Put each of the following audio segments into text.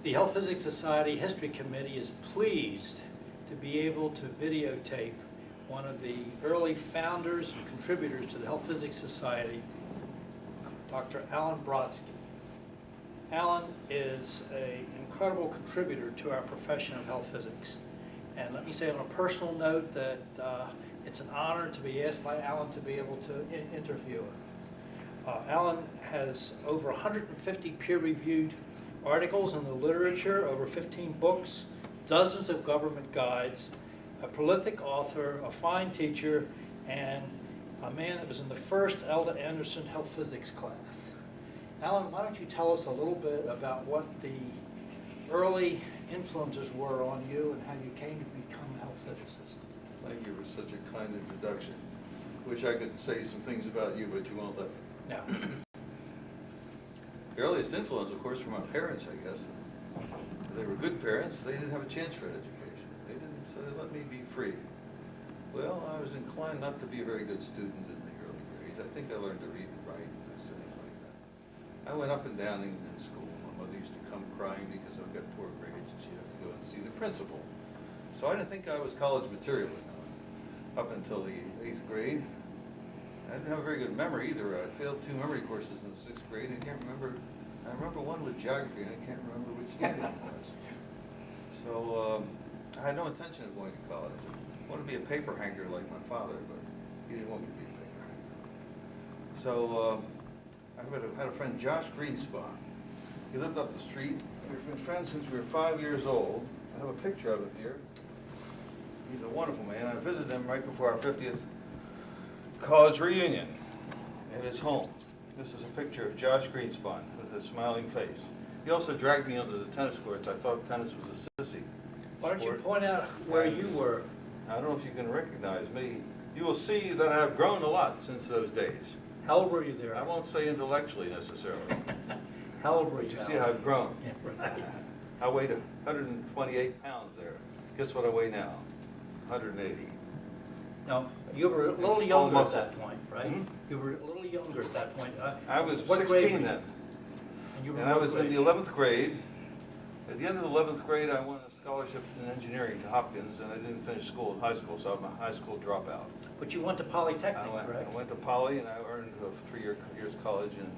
The Health Physics Society History Committee is pleased to be able to videotape one of the early founders and contributors to the Health Physics Society, Dr. Alan Brodsky. Alan is an incredible contributor to our profession of health physics. And let me say on a personal note that it's an honor to be asked by Alan to be able to interview him. Alan has over 150 peer-reviewed articles in the literature, over 15 books, dozens of government guides, a prolific author, a fine teacher, and a man that was in the first Elda Anderson Health Physics class. Alan, why don't you tell us a little bit about what the early influences were on you and how you came to become a health physicist? Thank you for such a kind introduction. Wish I could say some things about you, but you won't let me. No. The earliest influence, of course, from our parents, I guess. They were good parents. They didn't have a chance for education. They didn't, so they let me be free. Well, I was inclined not to be a very good student in the early grades. I think I learned to read and write and things like that. I went up and down in school. My mother used to come crying because I got poor grades, and she'd have to go and see the principal. So I didn't think I was college material up until the 8th grade. I didn't have a very good memory either. I failed 2 memory courses in the 6th grade. I can't remember. I remember one was geography, and I can't remember which unit it was. So I had no intention of going to college. I wanted to be a paper hanger like my father, but he didn't want me to be a paper hanger. So I had a friend, Josh Greenspon. He lived up the street. We've been friends since we were 5 years old. I have a picture of it here. He's a wonderful man. I visited him right before our 50th college reunion at his home. This is a picture of Josh Greenspon with a smiling face. He also dragged me onto the tennis courts. I thought tennis was a sissy Why don't you sport. point out where you were? I don't know if you can recognize me. You will see that I have grown a lot since those days. How old were you there? I won't say intellectually necessarily. How old were you? You see how I've grown. Yeah, right. I weighed 128 pounds there. Guess what I weigh now? 180. No, you were a little It's younger all at that point, right? Hmm? You were a little younger at that point. I was what grade 16 then. And I was in the 11th grade. At the end of the 11th grade, I won a scholarship in engineering to Hopkins, and I didn't finish school in high school, so I'm a high school dropout. But you went to Polytechnic, correct? I went to Poly, and I earned a 3 years college and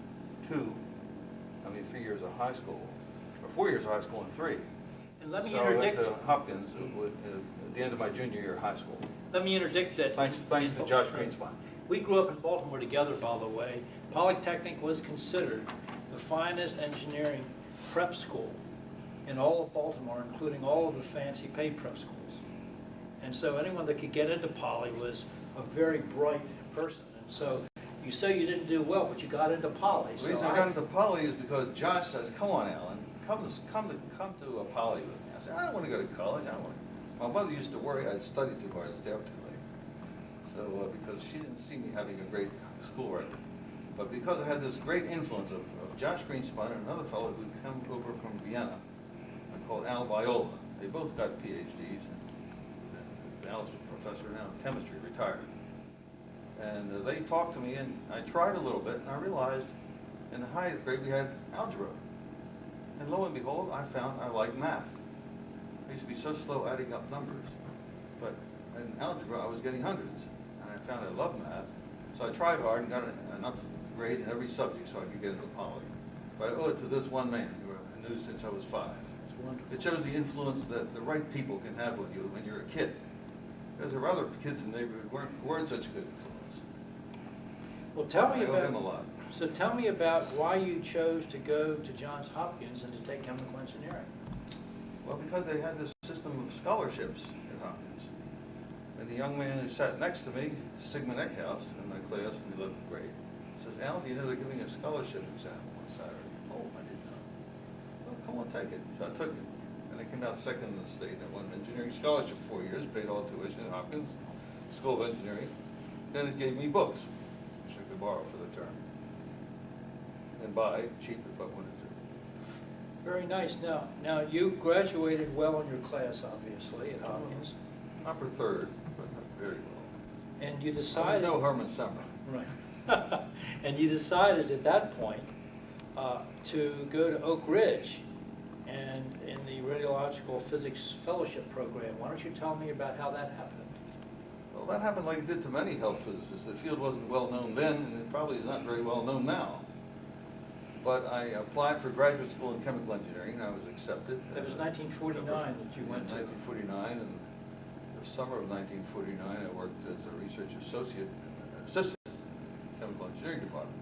3 years of high school, or 4 years of high school and 3. And let me so interdict. I went to Hopkins at the end of my junior year of high school. Let me interdict that. Thanks to Josh Greenspon. We grew up in Baltimore together, by the way. Polytechnic was considered the finest engineering prep school in all of Baltimore, including all of the fancy paid prep schools. And so anyone that could get into Poly was a very bright person. And so you say you didn't do well, but you got into Poly. The reason I got into Poly is because Josh says, "Come on, Alan, come to a Poly with me." I said, "I don't want to go to college. I don't want to." My mother used to worry I'd studied too hard and stay up too late. So because she didn't see me having a great school record, but because I had this great influence of Josh Greenspon and another fellow who'd come over from Vienna, called Al Viola. They both got PhDs. And Al's a professor now in chemistry, retired. And they talked to me, and I tried a little bit, and I realized in the highest grade we had algebra. And lo and behold, I found I liked math. I used to be so slow adding up numbers. But in algebra, I was getting hundreds. And I found I loved math. So I tried hard and got enough grade in every subject so I could get into Poly. But I owe it to this one man who I knew since I was 5. It shows the influence that the right people can have on you when you're a kid. Because there were other kids in the neighborhood who weren't such a good influence. Well, tell me I owe him a lot. So tell me about why you chose to go to Johns Hopkins and to take chemical engineering. Well, because they had this system of scholarships at Hopkins. And the young man who sat next to me, Sigmund Eckhouse, in my class in the 11th grade, says, "Alan, do you know they're giving a scholarship exam on Saturday?" "Oh, I didn't know." "Well, come on, take it." So I took it. And I came out second in the state. I won an engineering scholarship 4 years, paid all tuition at Hopkins School of Engineering. Then it gave me books, which I could borrow for the term. And buy cheap if I wanted to. Very nice. Now you graduated well in your class, obviously, at Hopkins. Upper third, but not very well. And you I was decided... no Herman Summer. Right. And you decided at that point to go to Oak Ridge and in the Radiological Physics Fellowship Program. Why don't you tell me about how that happened? Well, that happened like it did to many health physicists. The field wasn't well known then, and it probably is not very well known now. But I applied for graduate school in chemical engineering, and I was accepted. It was 1949 that you went to. 1949, and the summer of 1949, I worked as a research assistant in the chemical engineering department.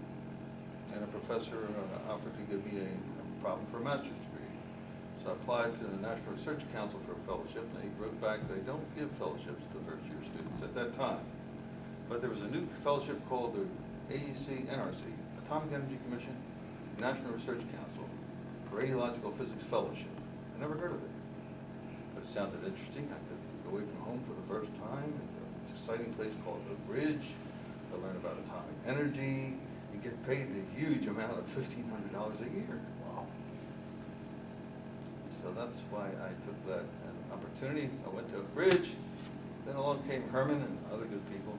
And a professor offered to give me a problem for a master's degree. So I applied to the National Research Council for a fellowship, and they wrote back they don't give fellowships to first-year students at that time. But there was a new fellowship called the AEC-NRC, Atomic Energy Commission, National Research Council, Radiological Physics Fellowship. I never heard of it, but it sounded interesting. I could go away from home for the first time at this exciting place called the Bridge to learn about atomic energy and get paid a huge amount of $1,500 a year. Wow. So that's why I took that opportunity. I went to a Bridge. Then along came Herman and other good people.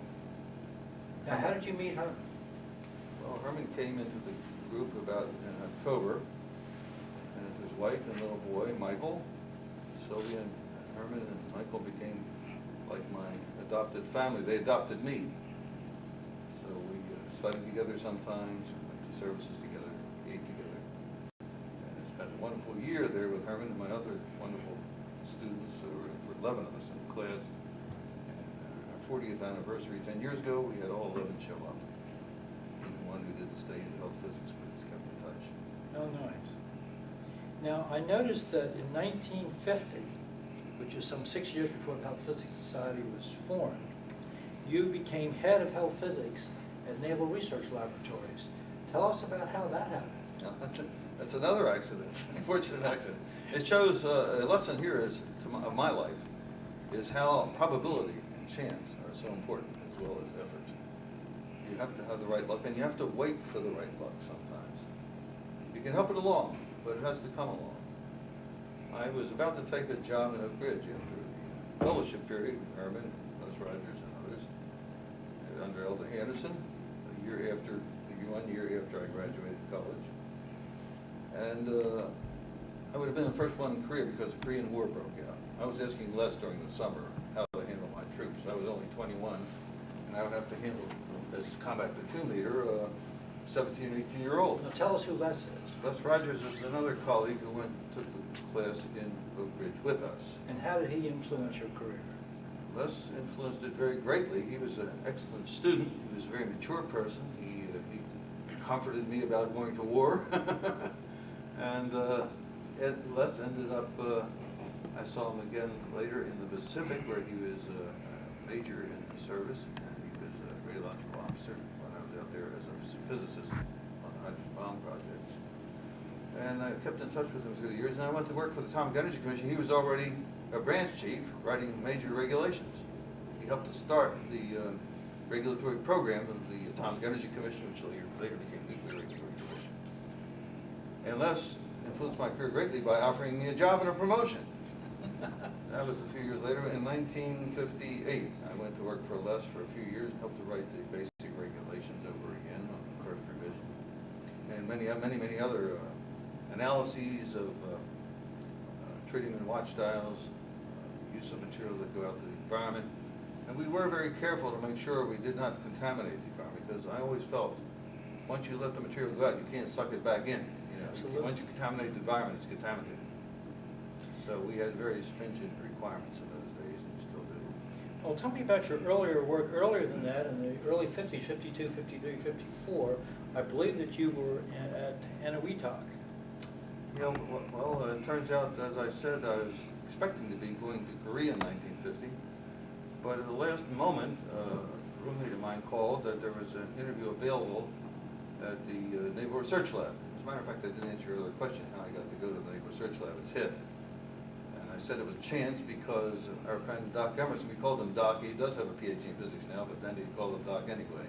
Now, how did you meet Herman? Well, Herman came into the group about in October, and his wife and little boy, Michael. Sylvia and Herman and Michael became like my adopted family. They adopted me. So we studied together sometimes, went to services together, ate together. And I spent a wonderful year there with Herman and my other wonderful students. There were 11 of us in the class. And our 40th anniversary 10 years ago, we had all 11 show up. Even one who didn't stay in health physics, but has kept in touch. Oh, nice. Now, I noticed that in 1950, which is some 6 years before the Health Physics Society was formed, you became head of health physics at Naval Research Laboratories. Tell us about how that happened. Now, that's another accident, unfortunate accident. It shows a lesson here of my life is how probability and chance are so important as well as effort. You have to have the right luck, and you have to wait for the right luck sometimes. You can help it along, but it has to come along. I was about to take a job in Oak Ridge after the fellowship period with Herman, Les Rogers, and others, under Elder Anderson, one year after I graduated college. And I would have been the first one in Korea because the Korean War broke out. I was asking Les during the summer how to handle my troops. I was only 21, and I would have to handle, as combat platoon leader, 17 or 18-year-old. Now tell us who Les is. Les Rogers is another colleague who took the class in Oak Ridge with us. And how did he influence your career? Les influenced it very greatly. He was an excellent student. He was a very mature person. He comforted me about going to war. And Les ended up, I saw him again later in the Pacific, where he was a major in the service, and he was a radiological officer when I was out there as a physicist on the hydrogen bomb projects. And I kept in touch with him through the years, and I went to work for the Atomic Energy Commission. He was already a branch chief writing major regulations. He helped to start the regulatory program of the Atomic Energy Commission, which later became Nuclear Regulatory Commission. And Les influenced my career greatly by offering me a job and a promotion. That was a few years later. In 1958, I went to work for Les for a few years and helped to write the basic regulations over again on the first revision, and many other analyses of tritium and watch dials, use of materials that go out to the environment. And we were very careful to make sure we did not contaminate the environment, because I always felt once you let the material go out, you can't suck it back in. Absolutely. Once you contaminate the environment, it's contaminated. So we had very stringent requirements in those days, and we still do. Well, tell me about your earlier work, earlier than that, in the early 50s, 52, 53, 54. I believe that you were at NOETOC. Yeah, well, it turns out, as I said, I was expecting to be going to Korea in 1950, but at the last moment, a roommate of mine called that there was an interview available at the Naval Research Lab. As a matter of fact, I didn't answer your other question, how I got to go to the Naval Research Lab as head. And I said it was chance because our friend Doc Emerson, we called him Doc. He does have a PhD in physics now, but then he called him Doc anyway.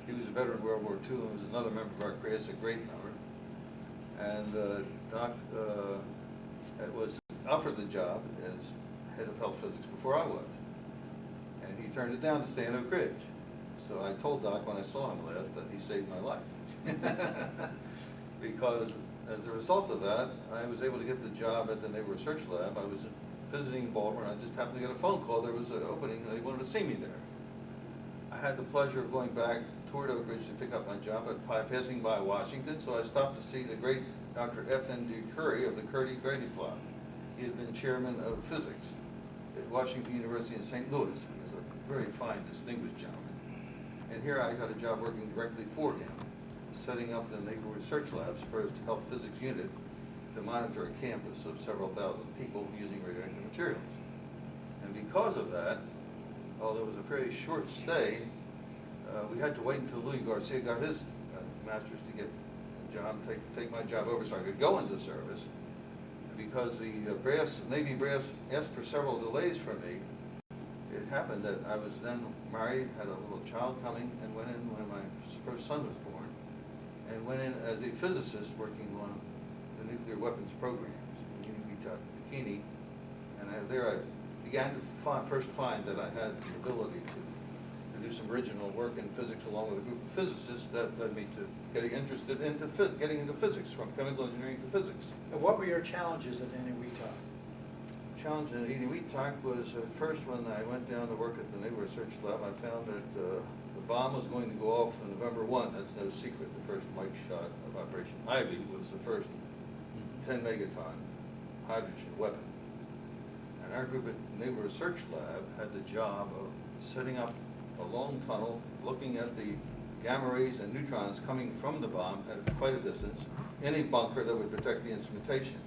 He was a veteran of World War II and was another member of our class, a great member. And Doc was offered the job as head of health physics before I was. And he turned it down to stay in Oak Ridge. So I told Doc when I saw him last that he saved my life. Because as a result of that, I was able to get the job at the Naval Research Lab. I was visiting Baltimore, and I just happened to get a phone call. There was an opening, and they wanted to see me there. I had the pleasure of going back toward Oak Ridge to pick up my job, passing by Washington, so I stopped to see the great Dr. F.N.D. Curry of the Curry-Grady Club. He had been chairman of physics at Washington University in St. Louis. He was a very fine, distinguished gentleman. And here I got a job working directly for him, setting up the Naval Research Lab's first health physics unit to monitor a campus of several thousand people using radioactive materials. And because of that, although it was a very short stay, we had to wait until Louis Garcia got his master's to get a job, take my job over so I could go into service. Because the Navy brass asked for several delays for me, it happened that I was then married, had a little child coming, and went in when my first son was born, and went in as a physicist working on the nuclear weapons programs in Bikini. And there I began to first find that I had the ability to do some original work in physics along with a group of physicists. That led me to getting interested into getting into physics, from chemical engineering to physics. And what were your challenges at Eniwetok? Challenge in Eniwetok was first when I went down to work at the Naval Research Lab, I found that the bomb was going to go off on November 1. That's no secret. The first Mike shot of Operation Ivy was the first 10 megaton hydrogen weapon. And our group at the Naval Research Lab had the job of setting up a long tunnel, looking at the gamma rays and neutrons coming from the bomb at quite a distance in a bunker that would protect the instrumentation.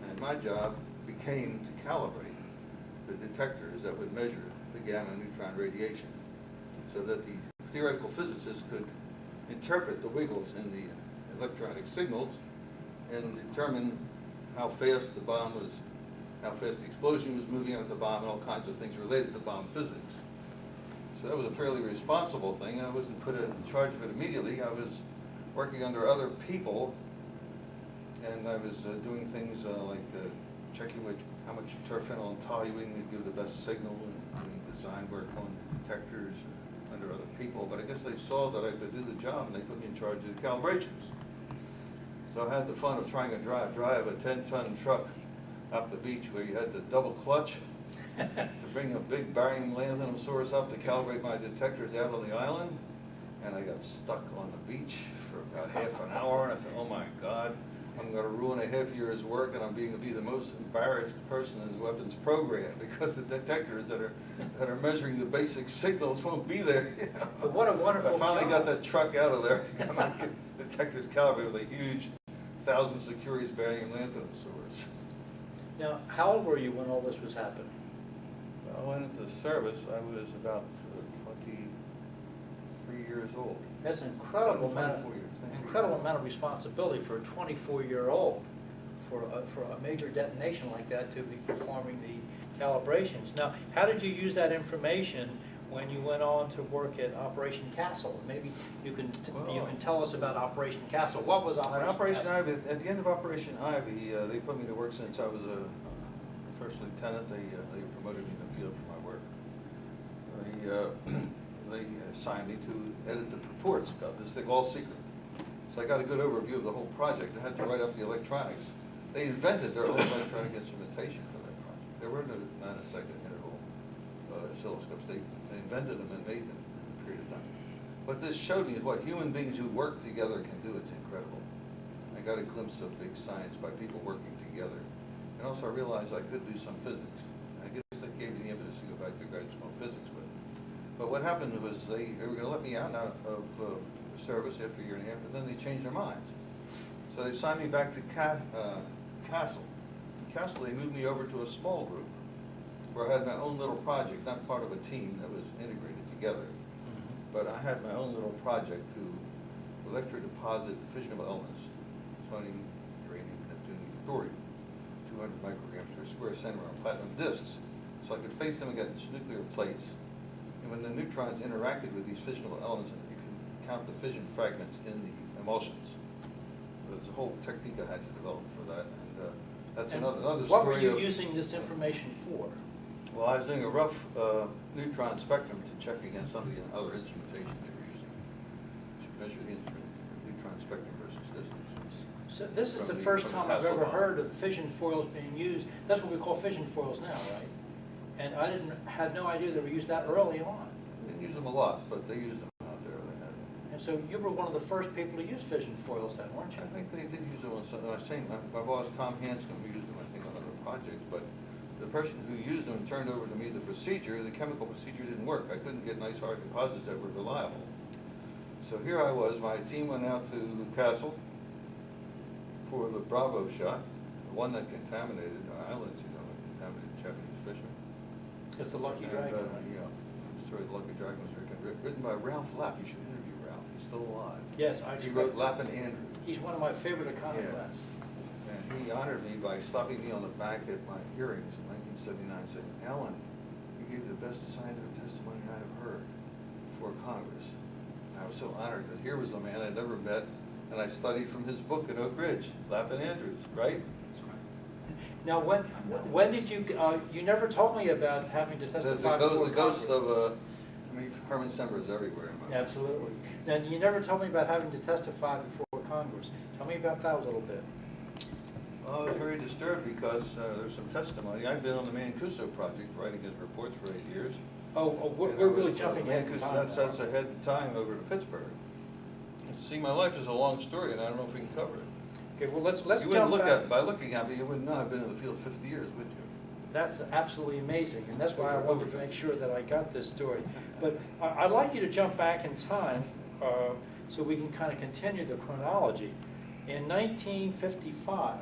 And my job became to calibrate the detectors that would measure the gamma neutron radiation so that the theoretical physicists could interpret the wiggles in the electronic signals and determine how fast the bomb was, how fast the explosion was moving out of the bomb, and all kinds of things related to bomb physics. So that was a fairly responsible thing. I wasn't put in charge of it immediately. I was working under other people, and I was doing things like checking how much terphenyl and toluene would give the best signal, and doing design work on detectors under other people. But I guess they saw that I could do the job, and they put me in charge of the calibrations. So I had the fun of trying to drive a 10-ton truck up the beach where you had to double clutch to bring a big barium lanthanum source up to calibrate my detectors out on the island. And I got stuck on the beach for about half an hour, and I said, oh my God, I'm going to ruin a half year's work, and I'm going to be the most embarrassed person in the weapons program because the detectors that are measuring the basic signals won't be there. You know? But what a wonderful I finally job. got that truck out of there, got my detectors calibrated with a huge 1,000 securies barium lanthanum source. Now, how old were you when all this was happening? I went into service, I was about 23 years old. That's an incredible amount of responsibility for a 24-year-old for a major detonation like that to be performing the calibrations. Now, how did you use that information when you went on to work at Operation Castle? Maybe you can tell us about Operation Castle. What was Operation Castle? Ivy, at the end of Operation Ivy, they put me to work since I was a first lieutenant. They promoted me in the field for my work. They assigned me to edit the reports about this thing, all secret. So I got a good overview of the whole project. I had to write up the electronics. They invented their own electronic instrumentation for that project. There were no nanosecond interval oscilloscopes. They invented them and made them in a period of time. What this showed me is what human beings who work together can do. It's incredible. I got a glimpse of big science by people working together. And also I realized I could do some physics. I guess that gave me the impetus to go back to grad school physics. But what happened was they were going to let me out of service after a year and a half, but then they changed their minds. So they signed me back to Castle. In Castle, they moved me over to a small group where I had my own little project, not part of a team that was integrated together. But I had my own little project to electrodeposit fissionable elements, plutonium, uranium, neptunium, thorium, 200 micrograms per square centimeter on platinum discs. So I could face them against nuclear plates. And when the neutrons interacted with these fissionable elements, you can count the fission fragments in the emulsions. There's a whole technique I had to develop for that, and that's another story. What were you using this information for? Well, I was doing a rough neutron spectrum to check against some of the other instrumentation they were using to measure the neutron spectrum versus distance. So this is the first time I've ever heard of fission foils being used. That's what we call fission foils now, right? And I had no idea they were used that early on. They didn't use them a lot, but they used them out there. They had them. And so you were one of the first people to use fission foils then, weren't you? I think they did use them on some. I was saying my boss Tom Hanscom used them, I think, on other projects, but the person who used them turned over to me the procedure. The chemical procedure didn't work. I couldn't get nice hard composites that were reliable. So here I was. My team went out to the castle for the Bravo shot, the one that contaminated our islands, you know, that contaminated Japanese fishermen. It's the Lucky Dragon, right? Yeah, the story of the Lucky Dragon was written by Ralph Lapp. You should interview Ralph. He's still alive. Yes, He wrote Lapp and Andrews. He's one of my favorite iconoclasts. Yeah. And he honored me by slapping me on the back at my hearings in 1979, saying, "Alan, you gave the best scientific testimony I have heard before Congress." And I was so honored that here was a man I'd never met, and I studied from his book at Oak Ridge, Lapp and Andrews, right? That's right. Now, when did you? You never told me about having to testify before the ghost Congress. of Herman Semper is everywhere. In my Absolutely. Now, you never told me about having to testify before Congress. Tell me about that a little bit. Well, I was very disturbed because there's some testimony. I've been on the Mancuso Project, writing his reports for 8 years. We're really jumping ahead in time. That's ahead in time over to Pittsburgh. See, my life is a long story, and I don't know if we can cover it. Okay, well, let's you wouldn't jump look back. at by looking at me, you would not have been in the field 50 years, would you? That's absolutely amazing, and that's why I wanted to make sure that I got this story. But I'd like you to jump back in time so we can kind of continue the chronology. In 1955,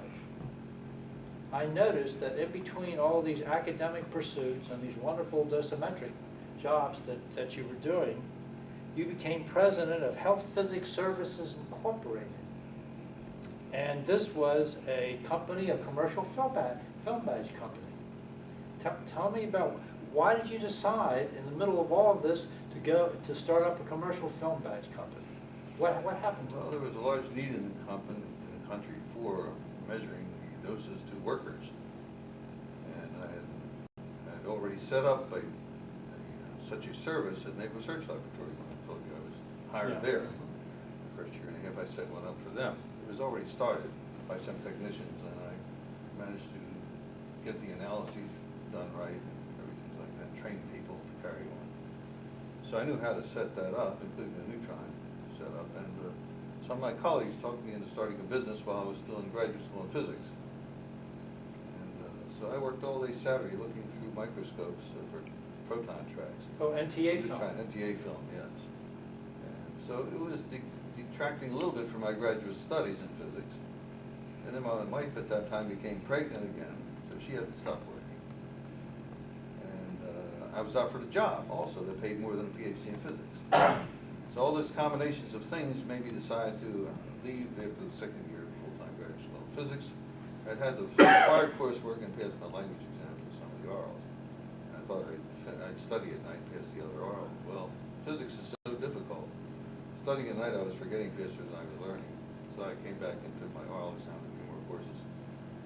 I noticed that in between all these academic pursuits and these wonderful dosimetric jobs that you were doing, you became president of Health Physics Services Incorporated. And this was a company, a commercial film badge company. Tell me about, why did you decide in the middle of all of this to start up a commercial film badge company? What happened to it? Well, there was a large need in the country for measuring the doses to workers. And I had already set up such a service at Naval Research Laboratories. When I told you I was hired there. The first year and a half I set one up for them. It was already started by some technicians, and I managed to get the analyses done right and everything like that, train people to carry on. So I knew how to set that up, including the neutron setup. And some of my colleagues talked me into starting a business while I was still in graduate school in physics. And so I worked all day Saturday looking through microscopes for proton tracks. Oh, NTA film. NTA film, yes. And so it was detracting a little bit from my graduate studies in physics. And then my wife at that time became pregnant again, so she had to stop working. And I was offered a job also that paid more than a PhD in physics. So all those combinations of things made me decide to leave after the second year of full-time graduate school in physics. I'd had the required coursework and passed my language exam for some of the orals. And I thought I'd study at night and pass the other orals. Well, physics is so difficult. Studying at night, I was forgetting faster than I was learning. So I came back and took my oral exam, a few more courses.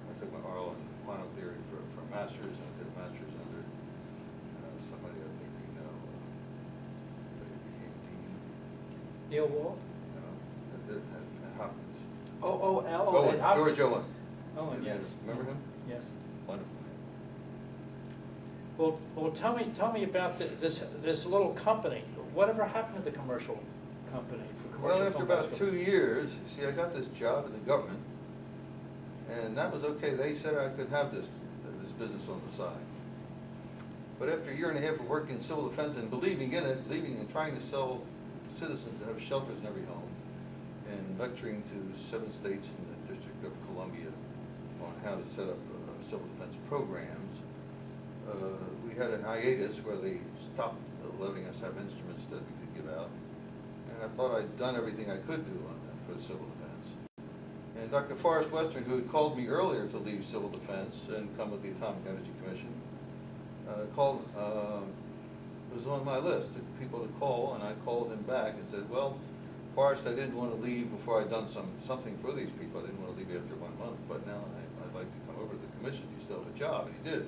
I took my oral in quantum theory for master's, and I did a master's under somebody I think you know. They became dean. Neil Wolff? No, at Hopkins. Owen. George Owen. Owen, yes. Remember him? Yes. Wonderful. Well, tell me about this little company. Whatever happened to the commercial company for commercial? Well, after about 2 years, see, I got this job in the government, and that was okay. They said I could have this business on the side. But after a year and a half of working in civil defense and believing in it, believing and trying to sell citizens to have shelters in every home, and lecturing to 7 states in the District of Columbia on how to set up civil defense programs, we had a hiatus where they stopped letting us have instruments that we could give out. And I thought I'd done everything I could do on that for civil defense. And Dr. Forrest Western, who had called me earlier to leave civil defense and come with the Atomic Energy Commission, was on my list of people to call, and I called him back and said, well, Forrest, I didn't want to leave before I'd done something for these people. I didn't want to leave after 1 month, but now I'd like to come over to the commission. You still have a job, and he did.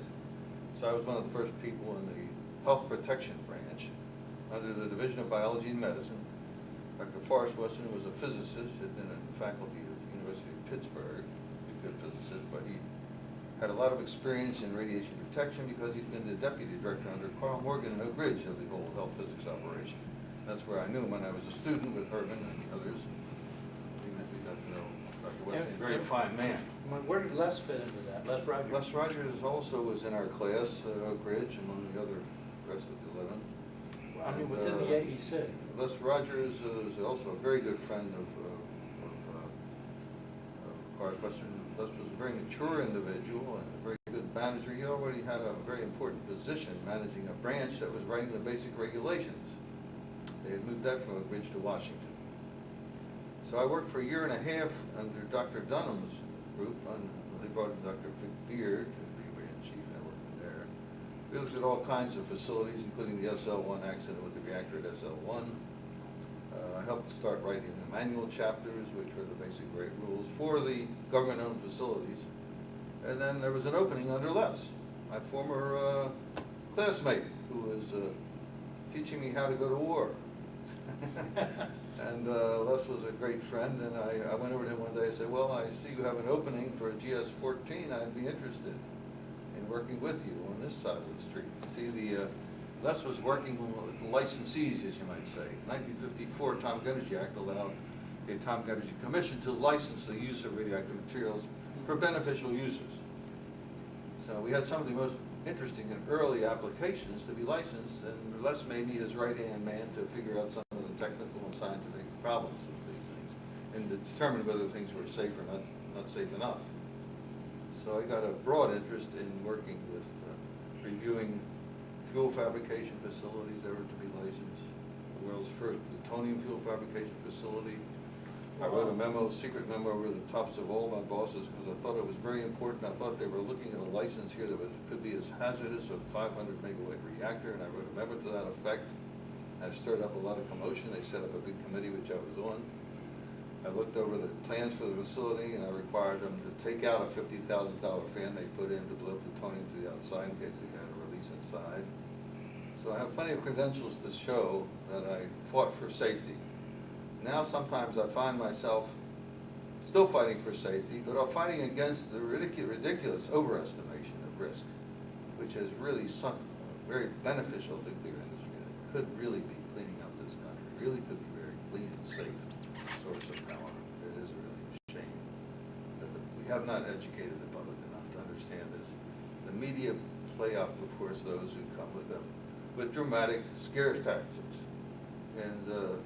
So I was one of the first people in the health protection branch under the Division of Biology and Medicine. Dr. Forrest Western was a physicist, had been in the faculty of the University of Pittsburgh, a good physicist, but he had a lot of experience in radiation protection because he's been the deputy director under Carl Morgan in Oak Ridge of the whole health physics operation. That's where I knew him when I was a student with Herman and others. We got to know Dr. Wesley, a very fine man. Where did Les fit into that? Les Rogers? Les Rogers also was in our class at Oak Ridge, among the other rest of the 11. I mean, within the AEC. Les Rogers is also a very good friend of course, Les was a very mature individual and a very good manager. He already had a very important position managing a branch that was writing the basic regulations. They had moved that from Oak Ridge to Washington. So I worked for a year and a half under Dr. Dunham's group. They brought in Dr. Beard to be in-chief. I worked there. We looked at all kinds of facilities, including the SL1 accident with the reactor at SL1. I helped start writing the manual chapters, which were the basic rate rules for the government-owned facilities. And then there was an opening under Les, my former classmate, who was teaching me how to go to war. And Les was a great friend, and I went over to him one day and said, well, I see you have an opening for a GS-14. I'd be interested in working with you on this side of the street. See, Les was working with licensees, as you might say. 1954 Atomic Energy Act allowed the Atomic Energy Commission to license the use of radioactive materials for beneficial uses. So we had some of the most interesting and early applications to be licensed, and Les made me his right-hand man to figure out some of the technical and scientific problems with these things and to determine whether things were safe or not safe enough. So I got a broad interest in working with reviewing fuel fabrication facilities that were to be licensed. The world's first plutonium fuel fabrication facility. I wrote a memo, secret memo over the tops of all my bosses because I thought it was very important. I thought they were looking at a license here that could be as hazardous as a 500 megawatt reactor, and I wrote a memo to that effect. I stirred up a lot of commotion. They set up a big committee, which I was on. I looked over the plans for the facility, and I required them to take out a $50,000 fan they put in to blow plutonium to the outside in case they got a release inside. So I have plenty of credentials to show that I fought for safety. Now sometimes I find myself still fighting for safety, but I'm fighting against the ridiculous overestimation of risk, which has really sunk a very beneficial nuclear industry that could really be cleaning up this country, really could be very clean and safe source of power. It is really a shame that we have not educated the public enough to understand this. The media play up, of course, those who come with them with dramatic scare tactics. And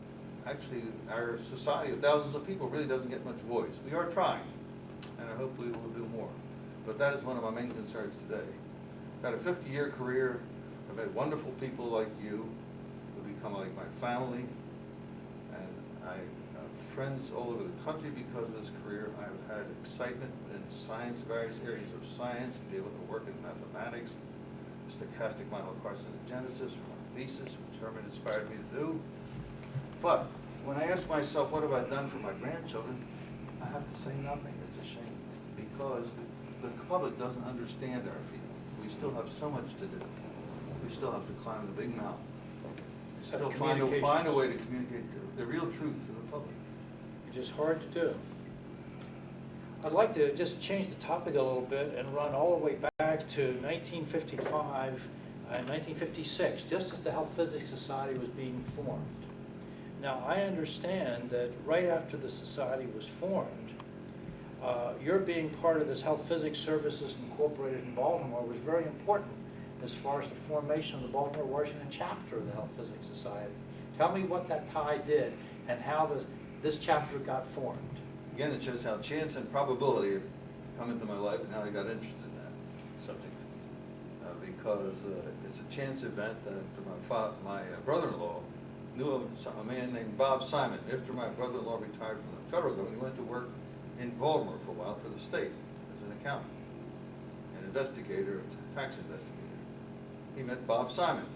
actually, our society of thousands of people really doesn't get much voice. We are trying, and I hope we will do more. But that is one of my main concerns today. I've had a 50-year career. I've met wonderful people like you who become like my family, and I have friends all over the country because of this career. I've had excitement in science, various areas of science, to be able to work in mathematics, stochastic model carcinogenesis for my thesis, which Herman inspired me to do. But when I ask myself, what have I done for my grandchildren, I have to say nothing. It's a shame because the public doesn't understand our field. We still have so much to do. We still have to climb the big mountain. We still find a way to communicate the real truth to the public. Which is hard to do. I'd like to just change the topic a little bit and run all the way back to 1955 and 1956, just as the Health Physics Society was being formed. Now, I understand that right after the society was formed, your being part of this Health Physics Services Incorporated in Baltimore was very important as far as the formation of the Baltimore, Washington chapter of the Health Physics Society. Tell me what that tie did and how this chapter got formed. Again, it shows how chance and probability have come into my life and how I got interested in that subject. Because it's a chance event that my brother-in-law knew of a man named Bob Simon. After my brother-in-law retired from the federal government, he went to work in Baltimore for a while for the state as an accountant, an investigator, a tax investigator. He met Bob Simon,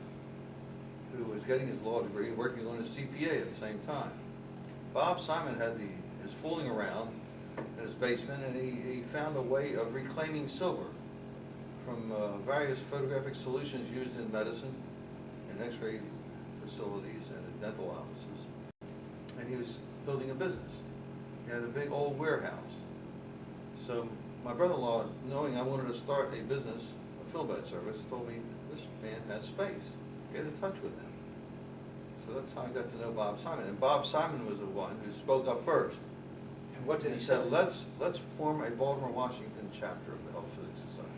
who was getting his law degree and working on his CPA at the same time. Bob Simon was fooling around in his basement, and he found a way of reclaiming silver from various photographic solutions used in medicine, in x-ray facilities, and in dental offices. And he was building a business. He had a big old warehouse. So my brother-in-law, knowing I wanted to start a business, a film bed service, told me, this man has space. Get in touch with him. So that's how I got to know Bob Simon. And Bob Simon was the one who spoke up first. And what did And he said, say? let's form a Baltimore, Washington chapter of the Health Physics Society.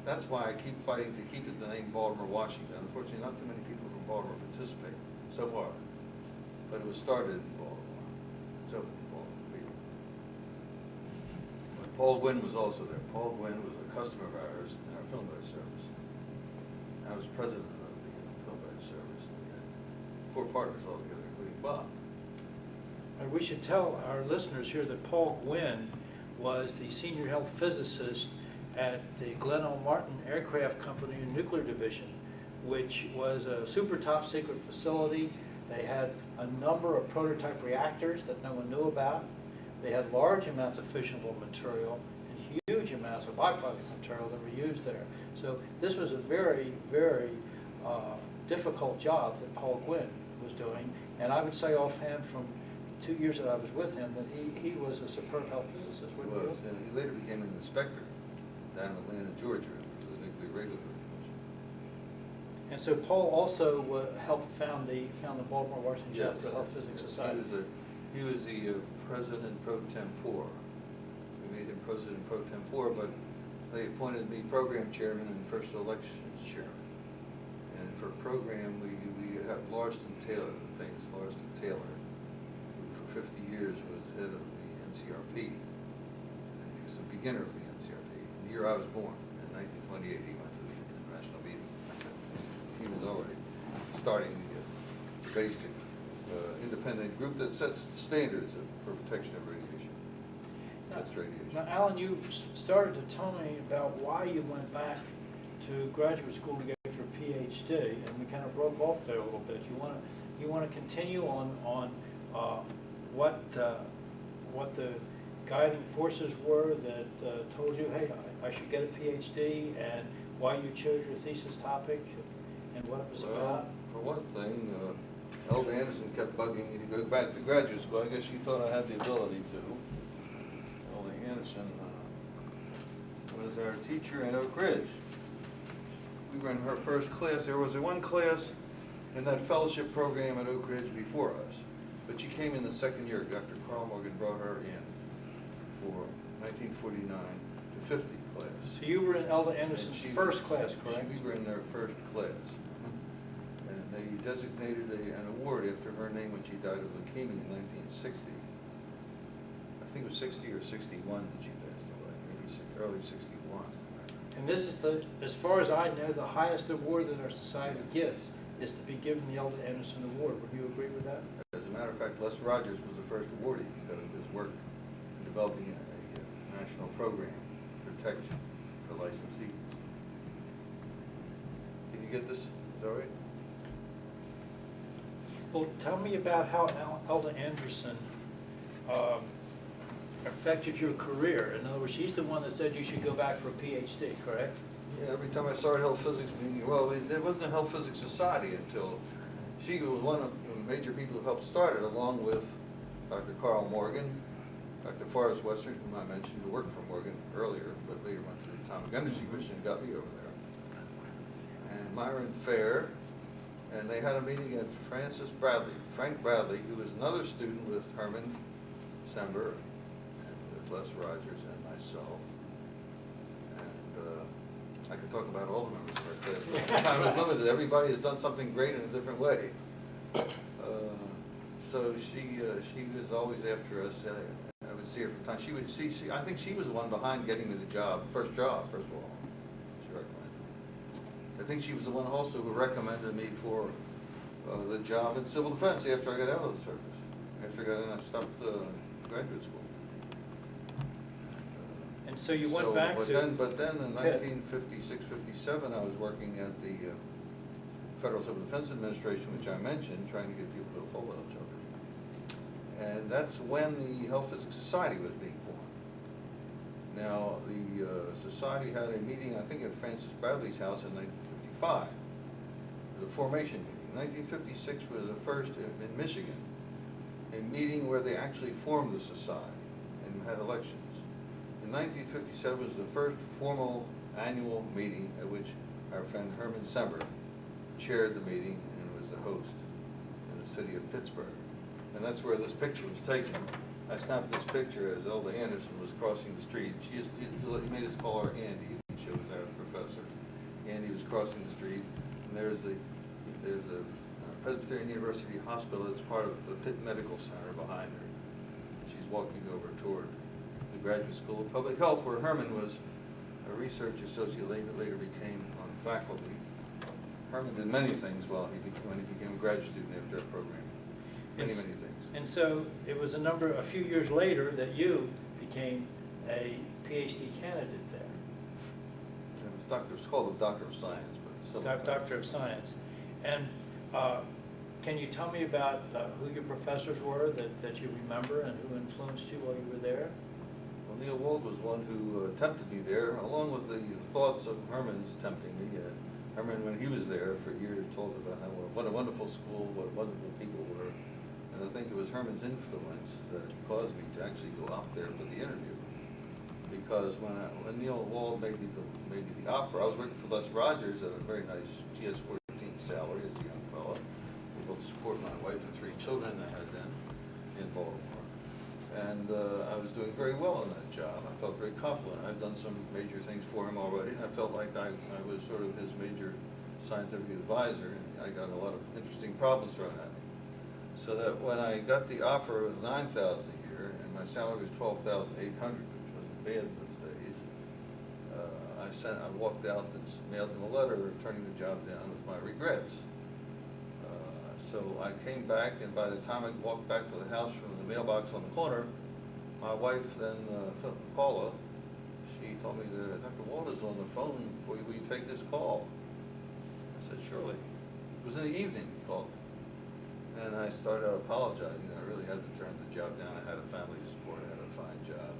That's why I keep fighting to keep it the name Baltimore, Washington. Unfortunately, not too many people from Baltimore participate so far. But it was started in Baltimore. It's open to Baltimore. Paul Gwynn was also there. Paul Gwynn was a customer of ours in our film bed service. I was president of the film bed service. We had 4 partners altogether, including Bob. And we should tell our listeners here that Paul Gwynn was the senior health physicist at the Glenn L. Martin Aircraft Company and Nuclear Division, which was a super top secret facility. They had a number of prototype reactors that no one knew about. They had large amounts of fissionable material and huge amounts of byproduct material that were used there. So this was a very, very difficult job that Paul Gwynn was doing. And I would say offhand from 2 years that I was with him that he was a superb health physicist. He was, and he later became an inspector down in Atlanta, Georgia, for the Nuclear Regulatory Commission. And so Paul also helped found the Baltimore Washington chapter of the Health Physics Society. He was the president pro tempore. We made him president pro tempore, but they appointed me program chairman and first elections chairman. And for program, we have Larston Taylor, the famous Larston Taylor, who for 50 years was head of the NCRP. And he was a beginner of the NCRP. The year I was born, in 1928, he went to the international meeting. He was already starting the basic independent group that sets standards for protection of radiation. That's radiation. Now, Alan, you started to tell me about why you went back to graduate school to get your PhD, and we kind of broke off there a little bit. You want to continue on what the guiding forces were that told you, hey, I should get a PhD, and why you chose your thesis topic and what it was about? For one thing, Elder Anderson kept bugging me to go back to graduate school. I guess she thought I had the ability to. Elder Anderson was our teacher in Oak Ridge. We were in her first class. There was one class in that fellowship program at Oak Ridge before us, but she came in the second year. Dr. Carl Morgan brought her in for 1949 to 50 class. So you were in Elder Anderson's first class, correct? We were in their first class. And they designated an award after her name when she died of leukemia in 1960. I think it was 60 or 61 that she passed away, maybe early 61. And this is as far as I know, the highest award that our society gives is to be given the Elder Anderson Award. Would you agree with that? As a matter of fact, Les Rogers was the first awardee because of his work in developing a national program protection for licensees. Can you get this? Is that right? Well, tell me about how Elder Anderson affected your career. In other words, she's the one that said you should go back for a PhD, correct? Yeah, every time I started health physics meeting, well, there wasn't a health physics society until she was one of the major people who helped start it, along with Dr. Carl Morgan, Dr. Forrest Western, whom I mentioned, who worked for Morgan earlier, but later went to the Atomic Energy Commission and got me over there, and Myron Fair. And they had a meeting at Frank Bradley, who was another student with Herman Sember, and with Les Rogers and myself. And I could talk about all the members of our class. Time was limited. Everybody has done something great in a different way. So she was always after us. I would see her from time. I think she was the one behind getting me the job, first of all. She recommended. I think she was the one also who recommended me for the job in civil defense after I got out of the service. After I stopped graduate school. And so you went back to... But then in 1956, 57, I was working at the Federal Civil Defense Administration, which I mentioned, trying to get people to follow each other. And that's when the Health Physics Society was being formed. Now, the society had a meeting, I think, at Francis Bradley's house in 1955, the formation meeting. 1956 was the first in Michigan, a meeting where they actually formed the society and had elections. In In 1957 was the first formal annual meeting at which our friend Herman Sember chaired the meeting and was the host in the city of Pittsburgh. And that's where this picture was taken. I snapped this picture as Elda Anderson was crossing the street. He made us call her Andy. She was our professor. Andy was crossing the street, and there's a Presbyterian University Hospital that's part of the Pitt Medical Center behind her. She's walking over toward the Graduate School of Public Health, where Herman was a research associate, later became on faculty. Herman did many things when he became a graduate student after that program. Many things. And so it was a few years later that you became a PhD candidate there. It's called a Doctor of Science, but Doctor of Science. And can you tell me about who your professors were that you remember and who influenced you while you were there? Well, Neil Wald was one who tempted me there, along with the thoughts of Herman's tempting me. Herman, when he was there for years, told about what a wonderful school, what wonderful people were. And I think it was Herman's influence that caused me to actually go out there for the interview. Because when Neil Wald made me the offer, I was working for Les Rogers at a very nice GS-14 salary as a young fellow, able to support my wife and 3 children I had then in Baltimore. And I was doing very well in that job. I felt very confident. I'd done some major things for him already, and I felt like I was sort of his major scientific advisor, and I got a lot of interesting problems thrown at me. So that when I got the offer of $9,000 a year, and my salary was $12,800, which wasn't bad in those days, I walked out and mailed him a letter turning the job down with my regrets. So I came back, and by the time I walked back to the house from the mailbox on the corner, my wife then, Paula, she told me that Dr. Wald is on the phone. Will you take this call? I said, surely. It was in the evening, he called me. And I started out apologizing. I really had to turn the job down. I had a family to support. I had a fine job.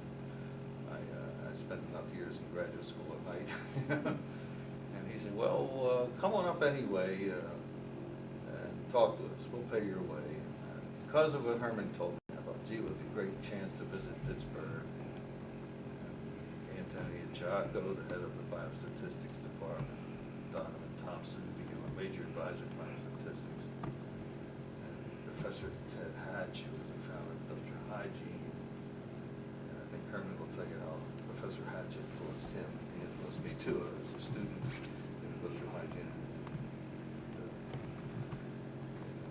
I spent enough years in graduate school at night. And he said, well, come on up anyway and talk to us. We'll pay your way. And because of what Herman told me, I thought, gee, it would be a great chance to visit Pittsburgh. And Anthony Chaco, the head of the biostatistics department, Donovan Thompson, who became a major advisor to biostatistics, and Professor Ted Hatch, who was the founder of industrial hygiene. And I think Herman will tell you how Professor Hatch influenced him. He influenced me too. I was a student in industrial hygiene and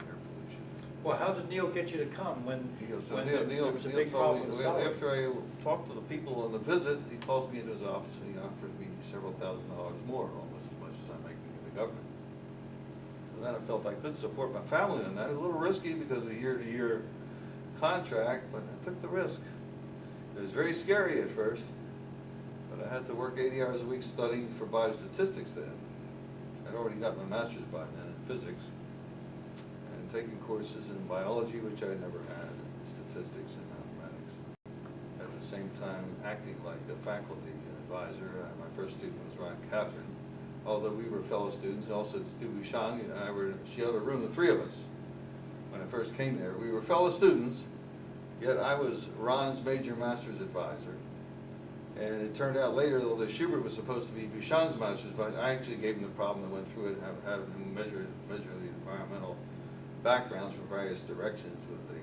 air pollution. Well, how did Neil get you to come when Neil there was a big problem with salary? After I talked to the people on the visit, he calls me into his office and he offered me several $1,000s more, almost as much as I'm making in the government. So then I felt I could support my family on that. It was a little risky because of a year-to-year contract, but I took the risk. It was very scary at first, but I had to work 80 hours a week studying for biostatistics then. I'd already got my master's by then in physics, and taking courses in biology, which I never had, and statistics and mathematics. At the same time, acting like a faculty advisor. My first student was Ron Catherine. Although we were fellow students, also Stu Bouchon and I were shared a room, the 3 of us. When I first came there, we were fellow students, yet I was Ron's major master's advisor. And it turned out later, although Schubert was supposed to be Bouchon's master's advisor, I actually gave him the problem and went through it and had him measure the environmental backgrounds from various directions with the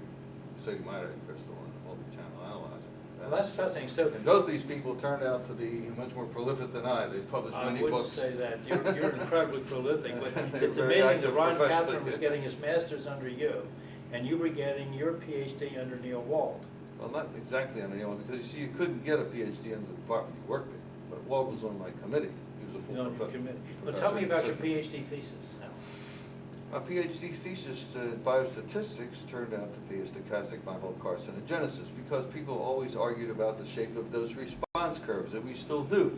sodium iodide crystal and the multi-channel analyzer. Well, that's fascinating. So, and both these people turned out to be much more prolific than I. They published many books. I wouldn't say that. You're incredibly prolific, but it's amazing that Ron Catherine was getting his master's under you, and you were getting your PhD under Neil Wald. Well, not exactly under Neil, because you see, you couldn't get a PhD in the department you worked in, but Wald was on my committee. He was a full professor. Well, tell me about your PhD thesis now. My PhD thesis in biostatistics turned out to be a stochastic bipolar carcinogenesis, because people always argued about the shape of dose response curves, and we still do.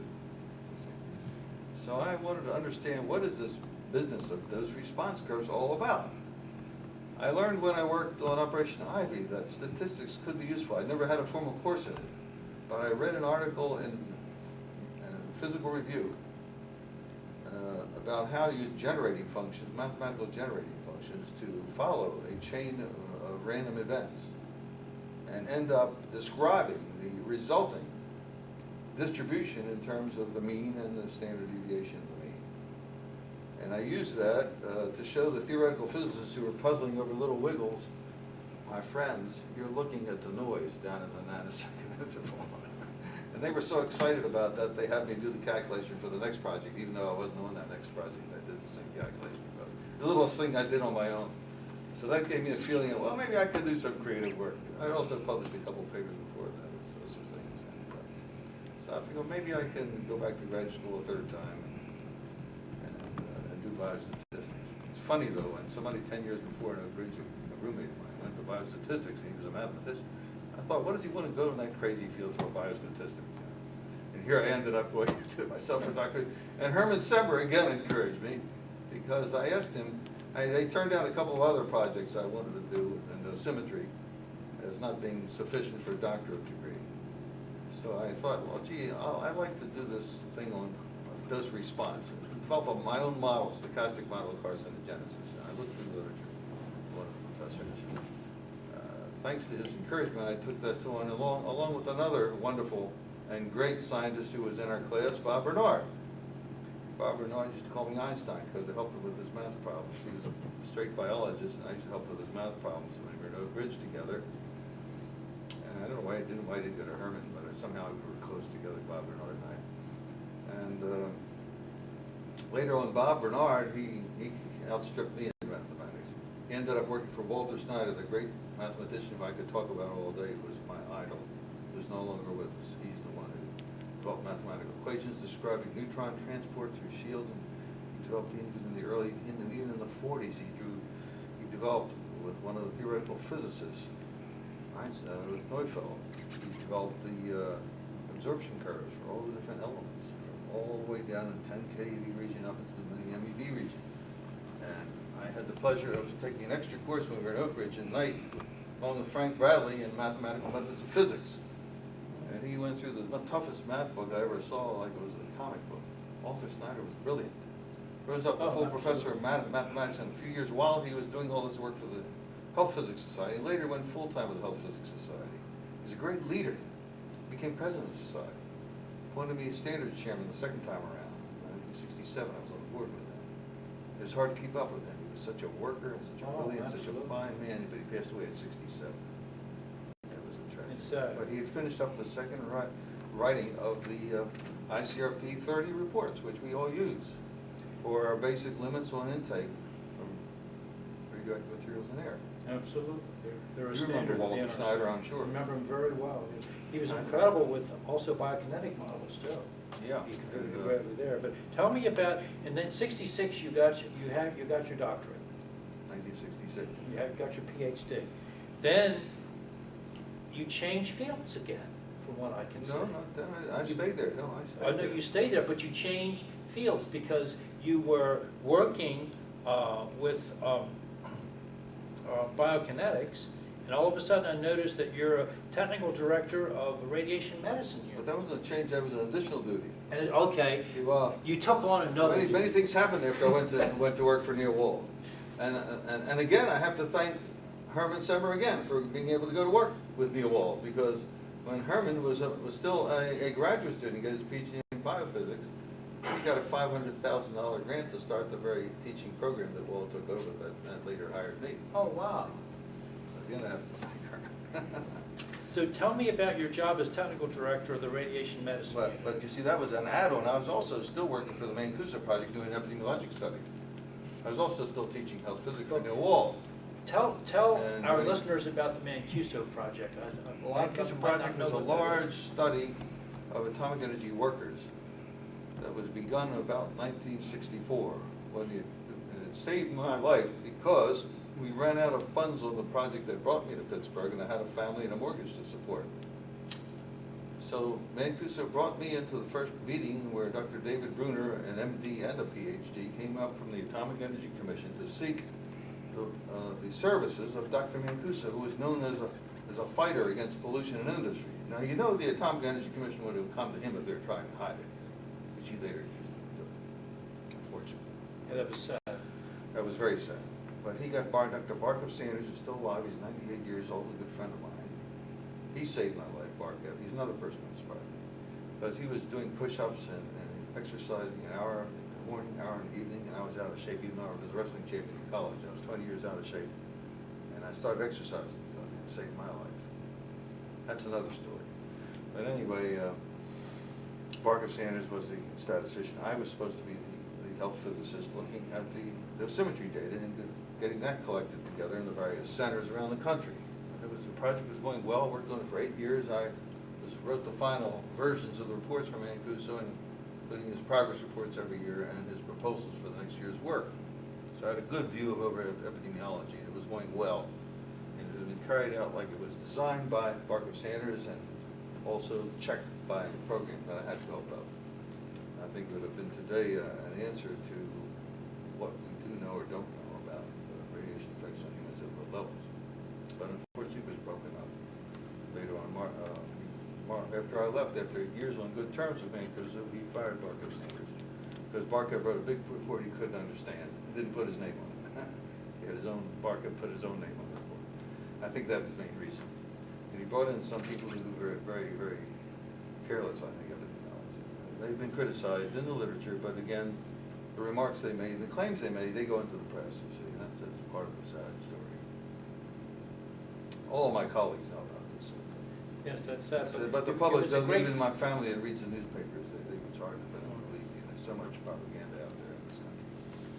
So I wanted to understand, what is this business of dose response curves all about? I learned when I worked on Operation Ivy that statistics could be useful. I never had a formal course in it, but I read an article in Physical Review about how you generating functions, mathematical generating functions, to follow a chain of random events and end up describing the resulting distribution in terms of the mean and the standard deviation of the mean. And I use that to show the theoretical physicists who are puzzling over little wiggles, my friends, you're looking at the noise down in the nanosecond interval. And they were so excited about that, they had me do the calculation for the next project, even though I wasn't on that next project. I did the same calculation. But the little thing I did on my own. So that gave me a feeling of, well, maybe I could do some creative work. I also published a couple of papers before that, those sort of things. So I figured maybe I can go back to grad school a third time and do biostatistics. It's funny though, when somebody 10 years before in Oak Ridge, a roommate of mine, went to biostatistics, and he was a mathematician. I thought, what does he want to go in that crazy field for biostatistics? And here I ended up going to myself for doctorate. And Herman Sember again encouraged me, because I asked him, they turned down a couple of other projects I wanted to do in dosimetry as not being sufficient for a doctorate degree. So I thought, well, gee, I'd like to do this thing on dose response. Develop my own model, stochastic model of carcinogenesis. And I looked through literature, one of the professors. Thanks to his encouragement, I took this on along with another wonderful and great scientist who was in our class, Bob Bernard. Bob Bernard used to call me Einstein because I helped him with his math problems. He was a straight biologist, and I used to help with his math problems when we were at Oak Ridge together. And I don't know why I didn't go to Herman, but somehow we were close together, Bob Bernard and I. And later on, Bob Bernard, he outstripped me in mathematics. He ended up working for Walter Snyder, the great mathematician who I could talk about all day, who was my idol, who's no longer with us. He's the one who developed mathematical equations describing neutron transport through shields, and he developed even in the 40s. He developed with one of the theoretical physicists, with Neufeld. He developed the absorption curves for all the different elements, all the way down in 10 keV region up into the mini MeV region. And I had the pleasure of taking an extra course when we were at Oak Ridge at night, along with Frank Bradley in Mathematical Methods of Physics. And he went through the toughest math book I ever saw, like it was a comic book. Walter Snyder was brilliant. Rose up a full professor of mathematics in a few years while he was doing all this work for the Health Physics Society. Later went full-time with the Health Physics Society. He was a great leader. Became president of the society. Appointed me standards chairman the second time around. In 1967, I was on the board with him. It was hard to keep up with him. He was such a worker and such a brilliant, such a fine man, but he passed away at 67. That was a tragedy. But he had finished up the second writing of the ICRP 30 reports, which we all use for our basic limits on intake from radioactive materials in air. Absolutely. They're a You remember Walter Snyder, I'm sure. I remember him very well. He was incredible with also biokinetic models too. Yeah. He contributed greatly there. But tell me about, and then '66 you got your doctorate. 1966. You got your PhD. Then you changed fields again, from what I can see. No, not then. I stayed there. No, I stayed there. I know you stayed there, but you changed fields because you were working with biokinetics, and all of a sudden I noticed that you're a technical director of a radiation medicine unit. But that wasn't a change, that was an additional duty. And okay, you took on another duty. Many things happened after I went to work for Naval. And again, I have to thank Herman Sember again for being able to go to work with Naval, because when Herman was still a graduate student, he got his PhD in biophysics, he got a $500,000 grant to start the very teaching program that Wall took over that later hired me. Oh, wow. So again, I have to thank her. So tell me about your job as technical director of the radiation medicine. But you see, that was an add-on. I was also still working for the Mancuso Project doing epidemiologic study. I was also still teaching health physics at Naval. Tell our listeners about the Mancuso Project. The Mancuso Project was a large study of atomic energy workers that was begun in about 1964. And it saved my life because we ran out of funds on the project that brought me to Pittsburgh, and I had a family and a mortgage to support. So Mancuso brought me into the first meeting where Dr. David Bruner, an MD and a PhD, came up from the Atomic Energy Commission to seek the services of Dr. Mancuso, who was known as a fighter against pollution in industry. Now, you know the Atomic Energy Commission would have come to him if they were trying to hide it, which he later accused them of doing, unfortunately. Yeah, that was sad. That was very sad. But he got Dr. Barkov Sanders, who's still alive. He's 98 years old, a good friend of mine. He saved my life, Barkov. He's another person who inspired me. because he was doing push-ups and exercising an hour in the morning, an hour in the evening, and I was out of shape even though I was a wrestling champion in college. I was 20 years out of shape, and I started exercising because it saved my life. That's another story. But anyway, Barker Sanders was the statistician. I was supposed to be the health physicist looking at the symmetry data and getting that collected together in the various centers around the country. The project was going well. Worked on it for 8 years. I wrote the final versions of the reports for Mancuso, including his progress reports every year and his proposals for the next year's work. So I had a good view of overall epidemiology. It was going well. And it had been carried out like it was designed by Barker Sanders and also checked by the program that I had to help out. I think it would have been today an answer to what we do know or don't know about radiation effects on humans at low levels. But unfortunately, it was broken up later on. After I left, after years on good terms with Mancuso, he fired Barker Sanders because Barker wrote a big report he couldn't understand. He didn't put his name on it. He had his own, Barker put his own name on the report. I think that's the main reason. And he brought in some people who were very, very careless, I think, epidemiology. They've been criticized in the literature, but again, the remarks they made, the claims they made, they go into the press, you see, and that's part of the sad story. All of my colleagues know about this. Yes, that's sad. But the public doesn't, even my family that reads the newspapers, they think it's hard to believe. There's so much propaganda out there in this country.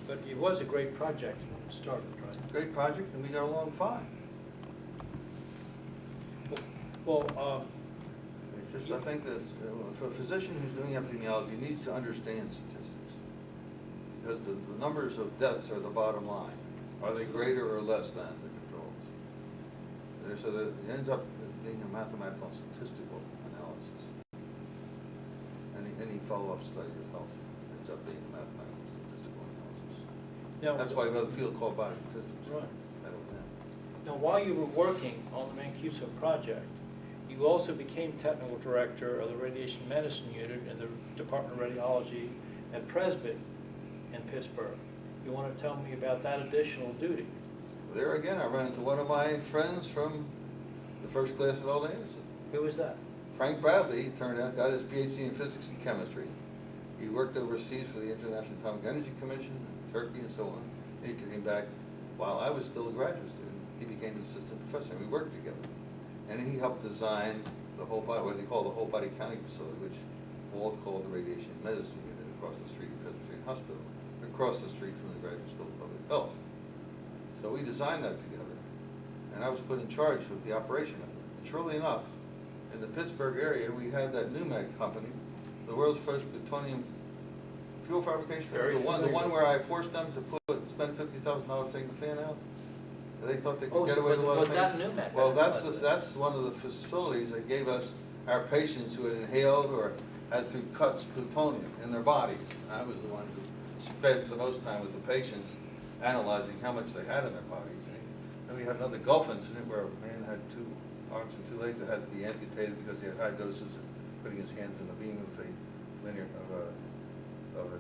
But it was a great project when it started, right? Great project, and we got along fine. Well, it's just, I think that for a physician who's doing epidemiology, he needs to understand statistics. Because the numbers of deaths are the bottom line. Are they greater or less than the controls? So that it ends up being a mathematical and statistical analysis. Any follow-up study of health ends up being a mathematical and statistical analysis. now, That's why we have a field called biostatistics. Right. I don't know. Now, while you were working on the Mancuso project, you also became technical director of the radiation medicine unit in the Department of Radiology at Presby in Pittsburgh. You want to tell me about that additional duty? There again, I ran into one of my friends from the first class at Alden. Who was that? Frank Bradley, he turned out, got his PhD in physics and chemistry. He worked overseas for the International Atomic Energy Commission in Turkey and so on. He came back while I was still a graduate student. He became an assistant professor, and we worked together. And he helped design the whole body, what they call the whole body counting facility, which Walt called the radiation medicine unit across the street at Presbyterian Hospital, across the street from the Graduate School of Public Health. So we designed that together, and I was put in charge of the operation of it. And truly enough, in the Pittsburgh area, we had that Newmag company, the world's first plutonium fuel fabrication. The one where I forced them to spend $50,000 taking the fan out. They thought they could get away with a lot of things. Was that Newmag? Well, that's one of the facilities that gave us our patients who had inhaled or had through cuts plutonium in their bodies. I was the one who spent the most time with the patients analyzing how much they had in their bodies. And we had another Gulf incident where a man had 2 arms and 2 legs that had to be amputated because he had high doses of putting his hands in the beam of a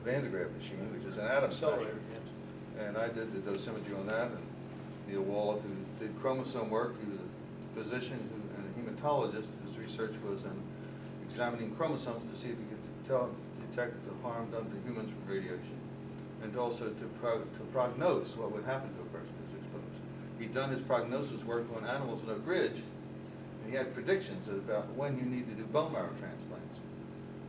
Van de Graaff machine, which is an atom smasher. And I did the dosimetry on that. And Neil Wallach, who did chromosome work, he was a physician and a hematologist. His research was in examining chromosomes to see if he could detect the harm done to humans from radiation, and also to prognose what would happen to a person who's exposed. He'd done his prognosis work on animals in Oak Ridge, and he had predictions about when you need to do bone marrow transplants.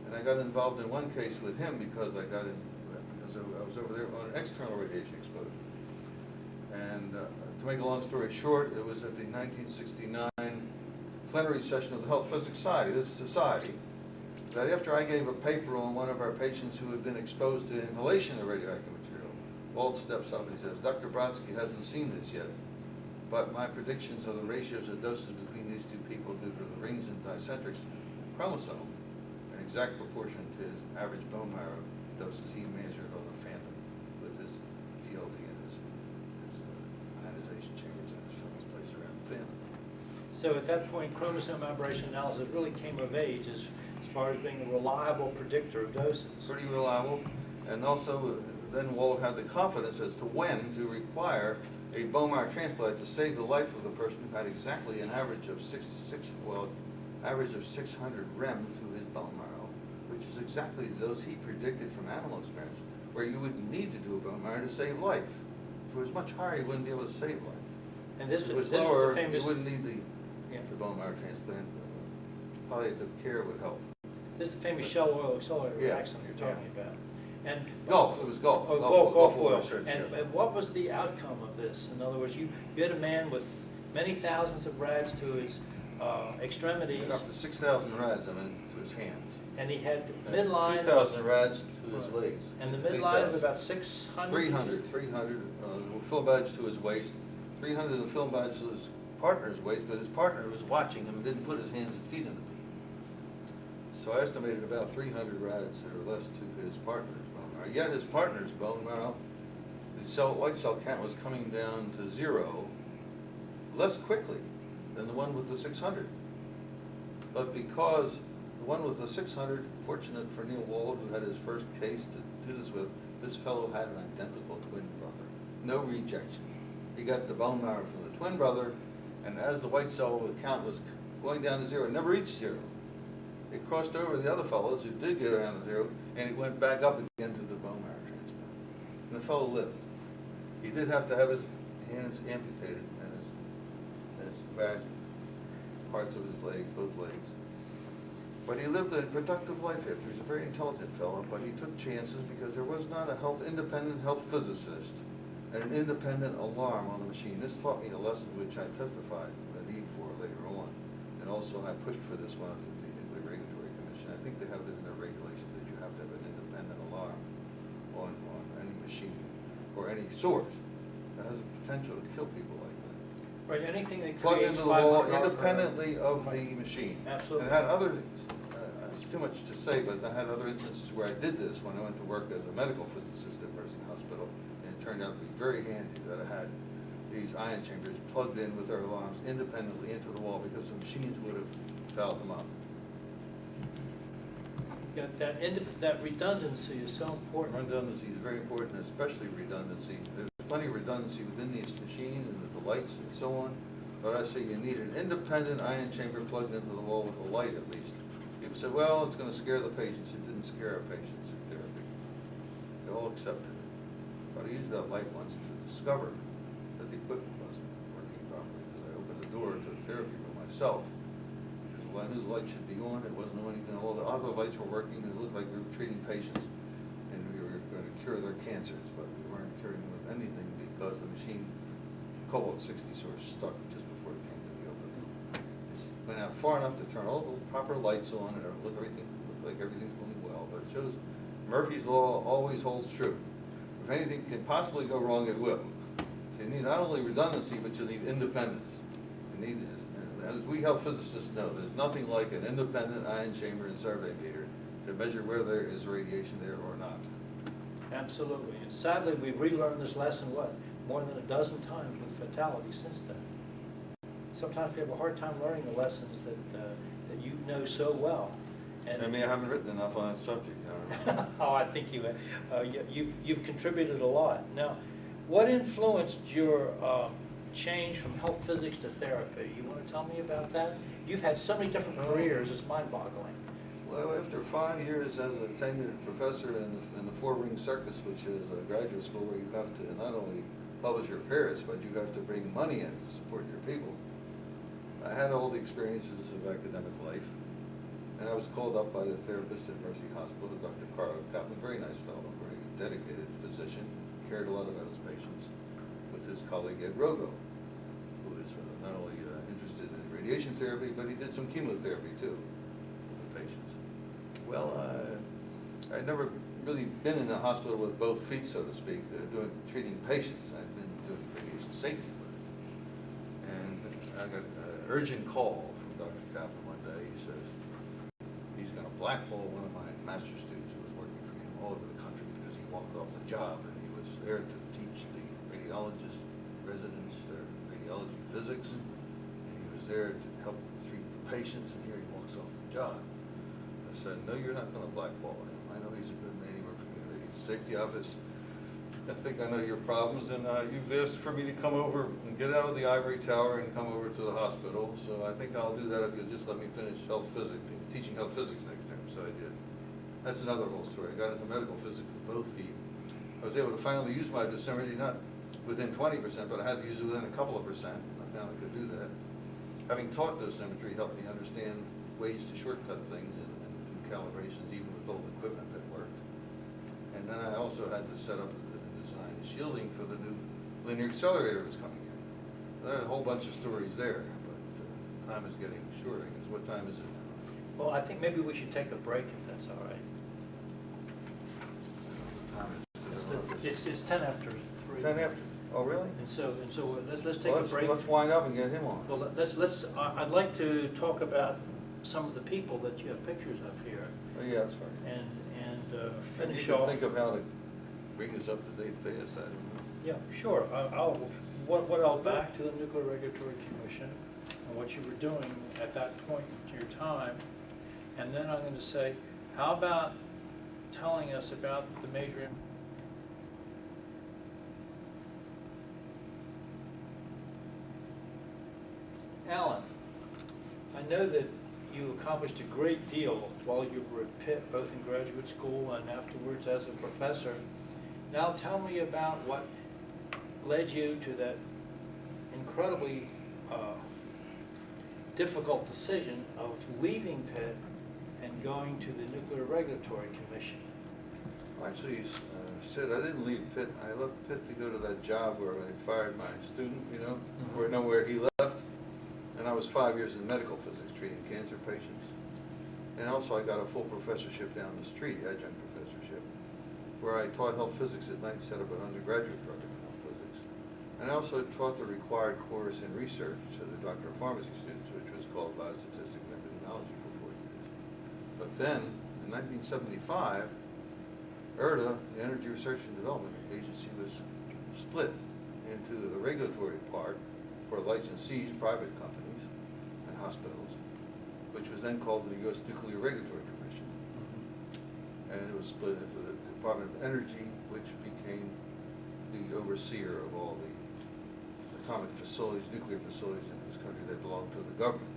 And I got involved in one case with him because I was over there on an external radiation exposure. And to make a long story short, it was at the 1969 plenary session of the Health Physics Society, this society, that after I gave a paper on one of our patients who had been exposed to inhalation of radioactive material, Walt steps up and says, Dr. Brodsky hasn't seen this yet, but my predictions of the ratios of doses between these 2 people due to the rings and dicentric chromosome, an exact proportion to his average bone marrow doses he measured on the phantom with his TLD and his ionization chambers and his place around the phantom. So at that point, chromosome aberration analysis really came of age as far as being a reliable predictor of doses. Pretty reliable, and also then Walt had the confidence as to when to require a bone marrow transplant to save the life of the person who had exactly an average of 600 rem to his bone marrow which is exactly those he predicted from animal experience, where you would need to do a bone marrow to save life. If it was much higher, you wouldn't be able to save life. And this If it was this lower, was the famous, you wouldn't need yeah. the bone marrow transplant. Palliative care would help. This is the famous shell oil accelerator Yeah. accident you're talking about. And Golf, it was golf. Oh, golf oil. research, And yeah. what was the outcome of this? In other words, you had a man with many thousands of rads to his extremities, Up to 6,000 rads, I mean, to his hands. and he had And midline. 2,000 rads to his legs. And the midline of about 600? 300, the film badge to his waist, 300 of the film badge to his partner's waist, but his partner was watching him and didn't put his hands and feet in the beam. So I estimated about 300 rads or less to his partner's bone marrow. Yet his partner's bone marrow, the white cell count was coming down to 0 less quickly than the one with the 600. But because the one with the 600, fortunate for Neil Wald, who had his first case to do this with, this fellow had an identical twin brother. No rejection. He got the bone marrow from the twin brother, and as the white cell count was going down to 0, it never reached 0. It crossed over the other fellows who did get around to 0, and it went back up again to the bone marrow transplant. And the fellow lived. He did have to have his hands amputated and his back, parts of his legs, both legs. But he lived a productive life after. He was a very intelligent fellow, but he took chances because there was not a independent health physicist and an independent alarm on the machine. This taught me a lesson which I testified the need for later on. And also I pushed for this one at the Regulatory Commission. I think they have it in their regulation that you have to have an independent alarm on any machine or any source that has the potential to kill people like that. Right, anything that Plugged creates into the wall 500 independently of the machine. Absolutely. And I had other, it's too much to say, but I had other instances where I did this when I went to work as a medical physicist at Mercy Hospital, and it turned out to be very handy that I had these ion chambers plugged in with their alarms independently into the wall because the machines would have fouled them up. Yeah, that redundancy is so important. Redundancy is very important, especially redundancy. There's plenty of redundancy within these machines and with the lights and so on. But I say you need an independent ion chamber plugged into the wall with a light at least. People say, well, it's going to scare the patients. It didn't scare our patients in therapy. They all accepted it. But I used that light once to discover that the equipment wasn't working properly because I opened the door to the therapy room myself. Because I knew the light should be on. It wasn't on anything. All the other lights were working. It looked like we were treating patients and we were going to cure their cancers, but we weren't curing them with anything because the machine cobalt 60 source stuck just before it came to the opening. It went out far enough to turn all the proper lights on and everything looked like everything's going well, but it shows Murphy's Law always holds true. If anything can possibly go wrong, it will. So you need not only redundancy, but you need independence. You need this. And as we health physicists know, there's nothing like an independent ion chamber and survey meter to measure whether there is radiation there or not. Absolutely. And sadly, we've relearned this lesson, more than a dozen times with fatality since then. Sometimes we have a hard time learning the lessons that you know so well. And I mean, I haven't written enough on that subject. Oh, I think you've contributed a lot. Now, what influenced your change from health physics to therapy? You want to tell me about that? You've had so many different careers, it's mind-boggling. Well, after 5 years as a tenured professor in the four-ring circus, which is a graduate school where you have to not only publish your papers, but you have to bring money in to support your people, I had all the experiences of academic life. And I was called up by the therapist at Mercy Hospital, Dr. Carl Kaplan, very nice fellow, very dedicated physician, cared a lot about his patients, with his colleague Ed Rogo, who is not only interested in radiation therapy, but he did some chemotherapy too with the patients. Well, I'd never really been in a hospital with both feet, so to speak, treating patients. I'd been doing radiation safety work. And I got an urgent call from Dr. Kaplan one day. He says, he's going to blackball one of my master's students who was working for him all over the country because he walked off the job and he was there to teach the radiologist residents their radiology physics, and he was there to help treat the patients, and here he walks off the job. I said, no, you're not going to blackball him. I know he's a good man. He works for the Radiation Safety Office. I think I know your problems, and you've asked for me to come over and get out of the ivory tower and come over to the hospital, so I think I'll do that if you'll just let me finish health physics, teaching health physics next term. So I did. That's another whole story. I got into medical physics with both feet. I was able to finally use my dosimetry, not within 20%, but I had to use it within a couple of percent. I found I could do that. Having taught dosimetry helped me understand ways to shortcut things and do calibrations, even with old equipment that worked. And then I also had to set up the design and shielding for the new linear accelerator that was coming in. There are a whole bunch of stories there, but time is getting short, I guess. What time is it now? Well, I think maybe we should take a break if that's all right. It's 10 after 3. 10 after. Oh, really? And so let's take a break. Let's wind up and get him on. Well, I'd like to talk about some of the people that you have pictures of here. Oh, yeah, that's right. And Finish finish off. Think of how to bring us up to date fast. I don't know. Yeah, sure. What I'll back to the Nuclear Regulatory Commission and what you were doing at that point in your time, and then I'm going to say, how about telling us about the major. Alan, I know that you accomplished a great deal while you were at Pitt, both in graduate school and afterwards as a professor. Now tell me about what led you to that incredibly difficult decision of leaving Pitt and going to the Nuclear Regulatory Commission. Actually, Sid, I didn't leave Pitt. I left Pitt to go to that job where I fired my student, you know, where I know where he left. And I was 5 years in medical physics treating cancer patients. And also I got a full professorship down the street, adjunct professorship, where I taught health physics at night, set up an undergraduate program in health physics. And I also taught the required course in research to the Doctor of Pharmacy students, which was called Biostatistics and Epidemiology for 4 years. But then, in 1975, ERDA, the Energy Research and Development Agency, was split into the regulatory part for licensees, private companies, and hospitals, which was then called the U.S. Nuclear Regulatory Commission. And it was split into the Department of Energy, which became the overseer of all the atomic facilities, nuclear facilities in this country that belonged to the government.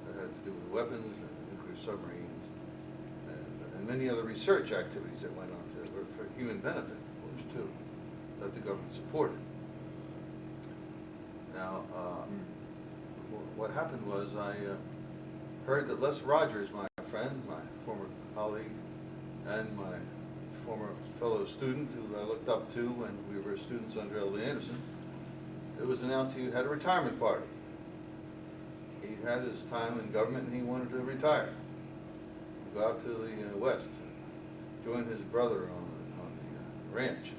That had to do with weapons and nuclear submarines and many other research activities that went on for human benefit, of course, too, that the government supported. Now, what happened was I heard that Les Rogers, my friend, my former colleague, and my former fellow student who I looked up to when we were students under L.D. Anderson, it was announced he had a retirement party. He had his time in government and he wanted to retire. Go out to the West, join his brother on the ranch.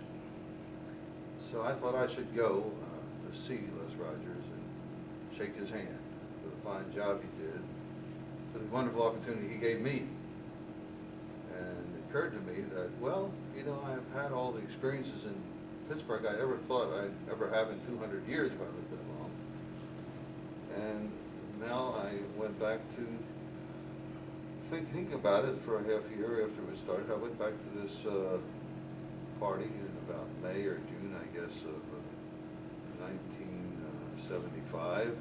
So I thought I should go to see Les Rogers and shake his hand for the fine job he did, for the wonderful opportunity he gave me. And it occurred to me that, well, you know, I've had all the experiences in Pittsburgh I ever thought I'd ever have in 200 years if I lived that long. And now I went back to thinking about it for a half year after we started. I went back to this party in about May or June, I guess, of 1975.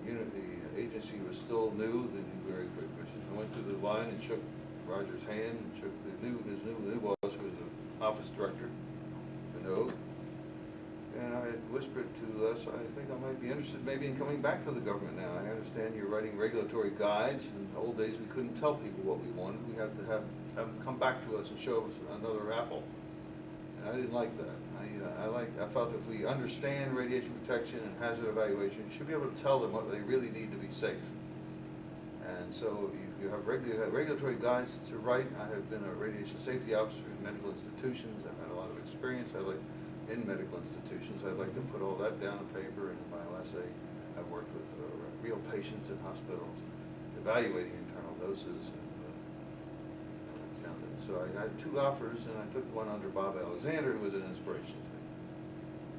The agency was still new, the Nuclear Regulatory Commission. I went to the line and shook Roger's hand and shook his new boss, who was the office director, Minot. And I had whispered to Les, I think I might be interested maybe in coming back to the government now. I understand you're writing regulatory guides. In the old days, we couldn't tell people what we wanted. We had to have them come back to us and show us another apple. And I didn't like that. I felt if we understand radiation protection and hazard evaluation, you should be able to tell them what they really need to be safe. And so you have regulatory guides to write. I have been a radiation safety officer in medical institutions. I've had a lot of experience. In medical institutions. I'd like to put all that down on paper, and in my essay, I've worked with real patients in hospitals, evaluating internal doses. So I had 2 offers, and I took one under Bob Alexander, who was an inspiration to me.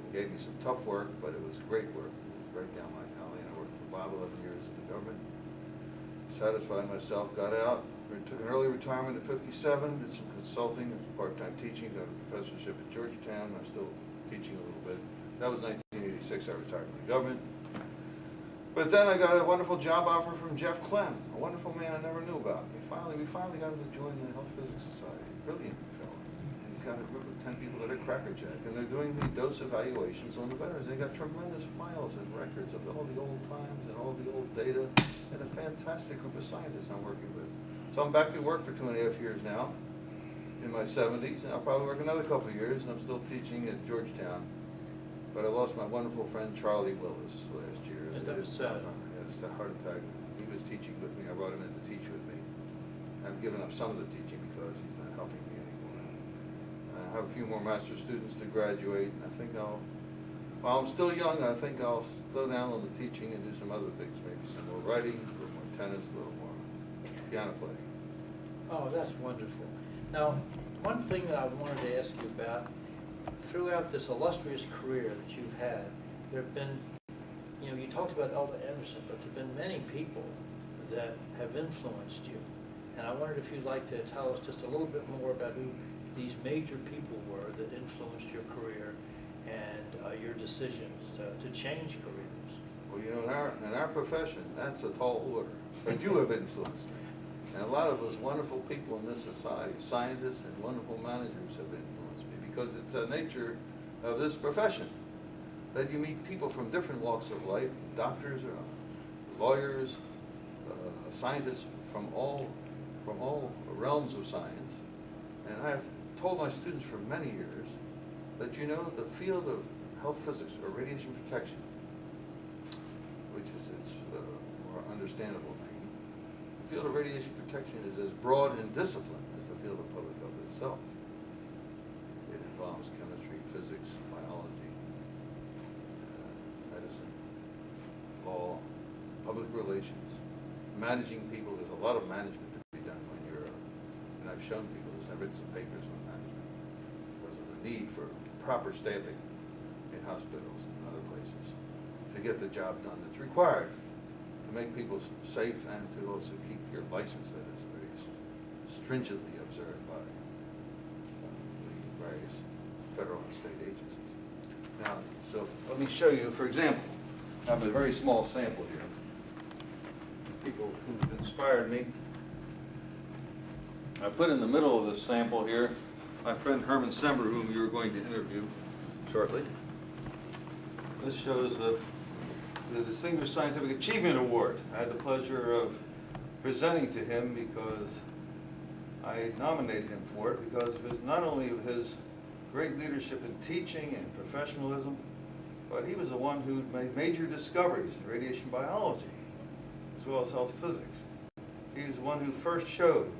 He gave me some tough work, but it was great work. It was right down my alley, and I worked for Bob 11 years in the government. Satisfied myself, got out, took an early retirement at 57, did some consulting, part-time teaching, got a professorship at Georgetown. I'm still teaching a little bit. That was 1986, I retired from the government. But then I got a wonderful job offer from Jeff Clem, a wonderful man I never knew about. We finally got him to join the Health Physics Society. Brilliant fellow. And he's got a group of 10 people that are crackerjack, and they're doing the dose evaluations on the veterans. They got tremendous files and records of all the old times and all the old data, and a fantastic group of scientists I'm working with. So I'm back to work for 2.5 years now, in my 70s, and I'll probably work another couple of years, and I'm still teaching at Georgetown. But I lost my wonderful friend Charlie Willis last year. Yes, that was sad. Yes, a heart attack. He was teaching with me. I brought him in to teach with me. I've given up some of the teaching because he's not helping me anymore. I have a few more master students to graduate, and I think while I'm still young, I think I'll slow down on the teaching and do some other things, maybe some more writing, a little more tennis, a little more piano playing. Oh, that's wonderful. Now, one thing that I wanted to ask you about, throughout this illustrious career that you've had, there have been, you talked about Albert Anderson, but there have been many people that have influenced you. And I wondered if you'd like to tell us just a little bit more about who these major people were that influenced your career and your decisions to change careers. Well, in our profession, that's a tall order. But you have influenced me. And a lot of those wonderful people in this society, scientists and wonderful managers have influenced me, because it's the nature of this profession that you meet people from different walks of life, doctors, lawyers, scientists from all realms of science. And I've told my students for many years that the field of health physics or radiation protection, which is its more understandable name, the field of radiation protection is as broad in discipline as the field of public health itself. It involves chemistry, physics, biology, medicine, law, public relations, managing people. There's a lot of management to be done when you're, and I've shown people this, I've written some papers on management, because of the need for proper staffing in hospitals and other places to get the job done that's required to make people safe and to also keep your license that is very stringently observed by the various federal and state agencies. Now, so let me show you, for example, I have a very small sample here. People who've inspired me. I put in the middle of this sample here my friend Herman Sember, whom you are going to interview shortly. This shows the Distinguished Scientific Achievement Award. I had the pleasure of presenting to him because I nominated him for it because of not only of his great leadership in teaching and professionalism, but he was the one who made major discoveries in radiation biology as well as health physics. He was the one who first showed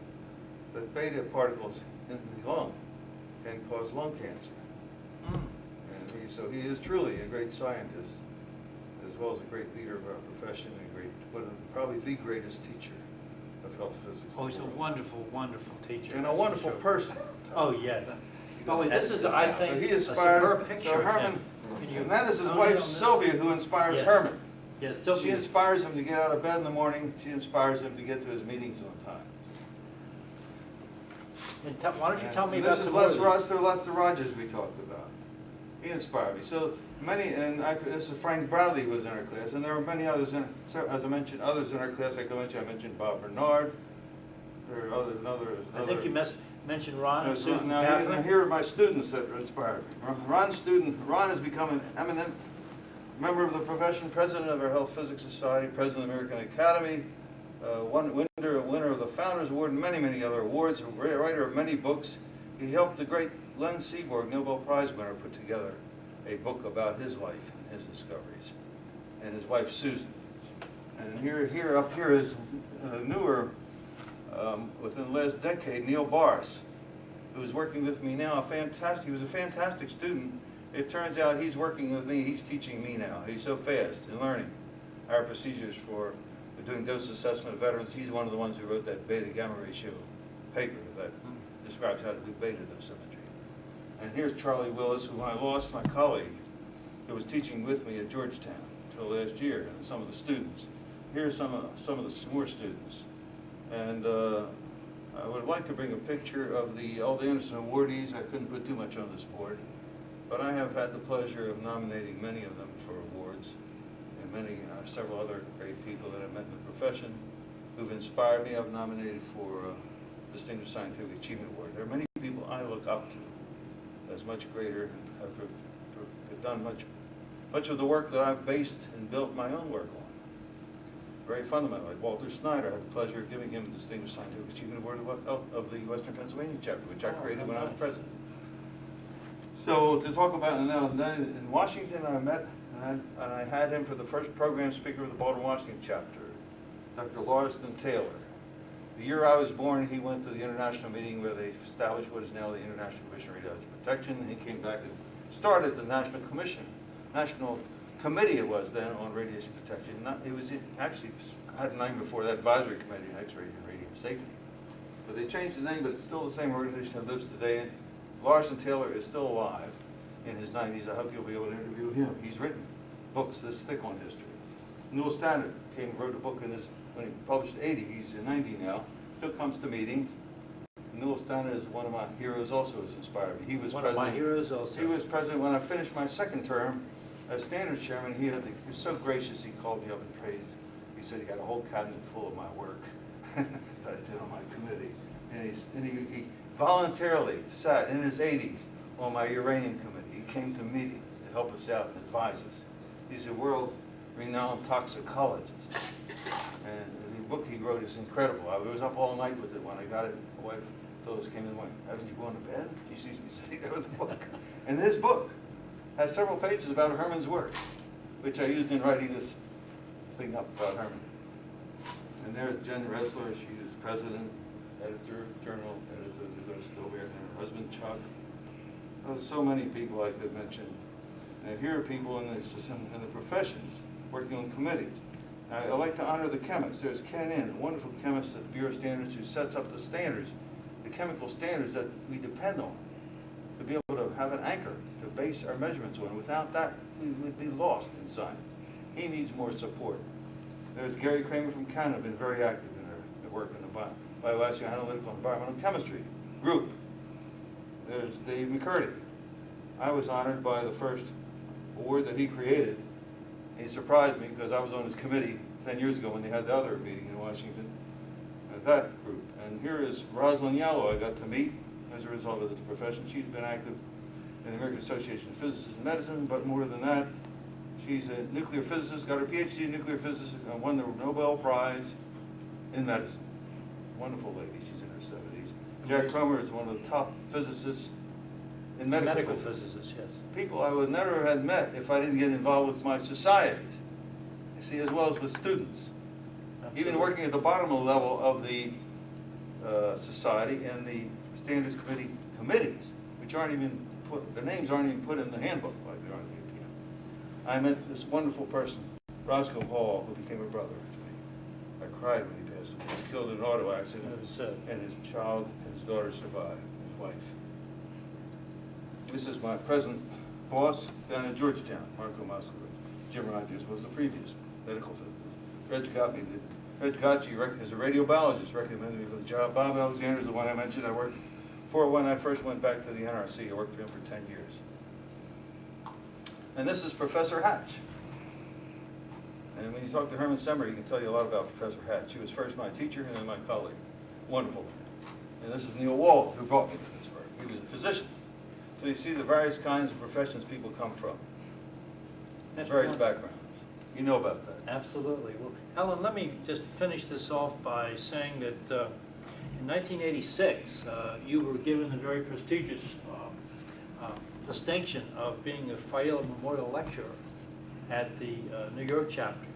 that beta particles in the lung can cause lung cancer. And so he is truly a great scientist, as well as a great leader of our profession and probably the greatest teacher of health physics. Oh, he's a wonderful, wonderful teacher. And a wonderful person. Oh, yes. Oh, this is, I think, he a inspired, superb picture so of Herman, him. and that is his wife Sylvia who inspires Yes. Herman. Yes, She Sylvia. inspires him to get out of bed in the morning. She inspires him to get to his meetings on time. And why don't you tell me And about this is some Lester Rogers we talked about. He inspired me. So many, this is Frank Bradley who was in our class, and there were many others, as I mentioned, others in our class. I mentioned Bob Bernard. There are others, I think you mentioned Ron and Susan now, Catherine. here are my students that inspired me. Ron has become an eminent member of the profession, president of our Health Physics Society, president of the American Academy, winner of the Founders Award and many, many other awards, a writer of many books. He helped the great Len Seaborg, Nobel Prize winner, put together a book about his life and his discoveries, and his wife Susan. And up here is newer, within the last decade, Neil Boris, who is working with me now. He was a fantastic student. It turns out he's working with me. He's teaching me now. He's so fast in learning our procedures for doing dose assessment of veterans. He's one of the ones who wrote that beta-gamma ratio paper that describes how to do beta dosimetry. And here's Charlie Willis, who I lost, my colleague, who was teaching with me at Georgetown until last year, and some of the students. Here's some of the more students. And I would like to bring a picture of the Alden Anderson awardees. I couldn't put too much on this board, but I have had the pleasure of nominating many of them for awards in and several other great people that I've met in the profession who've inspired me. I've nominated for Distinguished Scientific Achievement Award. There are many people I look up to as much greater and have done much of the work that I've based and built my own work on. Very fundamental. Like Walter Snyder, I had the pleasure of giving him the Distinguished Scientific Achievement Award of the Western Pennsylvania chapter, which I created when I was president. So to talk about now, in Washington, I met and I had him for the first program speaker of the Baltimore-Washington chapter, Dr. Lauriston Taylor. The year I was born, he went to the international meeting where they established what is now the International Commission on Radiological Protection. He came back and started the National Committee it was then on radiation protection. It was actually had a name before that, Advisory Committee on X-ray and Radiation Safety. But they changed the name, but it's still the same organization that lives today. And Lauriston Taylor is still alive in his 90s. I hope you'll be able to interview him. He's written books this thick on history. Newell Standard wrote a book in this when he published 80. He's 90 now. Still comes to meetings. Newell Standard is one of my heroes. Also has inspired me. He was one president. Of my heroes also. He was president when I finished my second term as standards chairman. He was so gracious. He called me up and praised. He said he had a whole cabinet full of my work that I did on my committee, and he voluntarily sat in his 80s on my uranium committee. He came to meetings to help us out and advise us. He's a world-renowned toxicologist, and the book he wrote is incredible. I was up all night with it when I got it. My wife Phyllis came in and went, "Haven't you gone to bed?" She sees me sitting there with the book. And his book has several pages about Herman's work, which I used in writing this thing up about Herman. And there's Jen Ressler. She is president, editor, journal editor. They're still here. And her husband, Chuck. There's so many people I could mention. And here are people in the professions working on committees. I like to honor the chemists. There's Ken In, a wonderful chemist at the Bureau of Standards who sets up the standards, the chemical standards that we depend on to be able to have an anchor to base our measurements on. Without that, we would be lost in science. He needs more support. There's Gary Kramer from Canada, been very active in their work in the bioassays, analytical environmental chemistry group. There's Dave McCurdy. I was honored by the first award that he created. He surprised me because I was on his committee 10 years ago when they had the other meeting in Washington at that group. And here is Rosalind Yallow I got to meet as a result of this profession. She's been active in the American Association of Physicists in Medicine, but more than that, she's a nuclear physicist, got her PhD in nuclear physics, and won the Nobel Prize in medicine. Wonderful lady, she's in her 70s. Jack Kramer is one of the top physicists in medical physicists, yes. People I would never have met if I didn't get involved with my societies, you see, as well as with students. Absolutely. Even working at the bottom level of the society and the standards committee committees, which aren't even put, the names aren't even put in the handbook like they are in the APM. I met this wonderful person, Roscoe Hall, who became a brother to me. I cried when he passed away. He was killed in an auto accident, and his child and his daughter survived, his wife. This is my present boss down in Georgetown, Marco Moscovich. Jim Rogers was the previous medical physicist. Reg Gotchi is a radiobiologist, recommended me for the job. Bob Alexander is the one I mentioned. I worked for when I first went back to the NRC. I worked for him for 10 years. And this is Professor Hatch. And when you talk to Herman Semmer, he can tell you a lot about Professor Hatch. She was first my teacher and then my colleague. Wonderful. And this is Neil Wald, who brought me to Pittsburgh. He was a physician. So you see the various kinds of professions people come from, various backgrounds. You know about that. Absolutely. Well, Alan, let me just finish this off by saying that in 1986, you were given the very prestigious distinction of being a Fayella Memorial Lecturer at the New York chapter.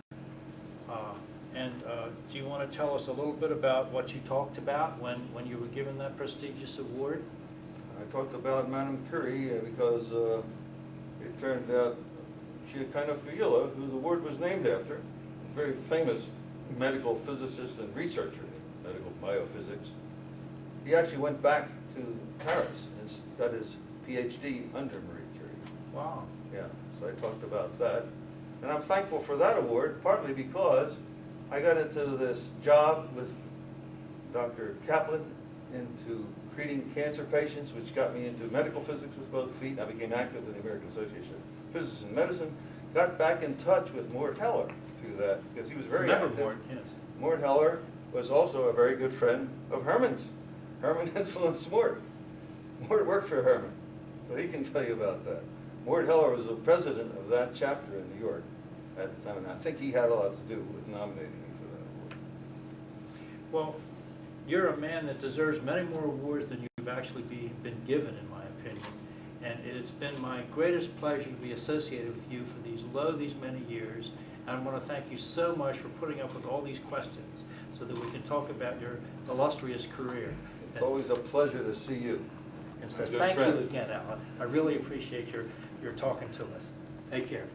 Do you want to tell us a little bit about what you talked about when you were given that prestigious award? I talked about Madame Curie because it turned out she had kind of Fayella, who the award was named after, a very famous medical physicist and researcher in medical biophysics. He actually went back to Paris and got his PhD under Marie Curie. Wow. Yeah, so I talked about that. And I'm thankful for that award, partly because I got into this job with Dr. Kaplan into treating cancer patients, which got me into medical physics with both feet. I became active in the American Association of Physicists in Medicine. got back in touch with Mort Heller through that, because he was very Remember active. Mort, yes. Mort Heller was also a very good friend of Herman's. Herman influenced Mort. Mort worked for Herman, so he can tell you about that. Mort Heller was the president of that chapter in New York at the time, and I think he had a lot to do with nominating me for that award. Well, you're a man that deserves many more awards than you've actually been given, in my opinion. And it's been my greatest pleasure to be associated with you for these many years. And I want to thank you so much for putting up with all these questions so that we can talk about your illustrious career. It's always a pleasure to see you. And so My good thank friend. you again, Alan. I really appreciate your talking to us. Take care.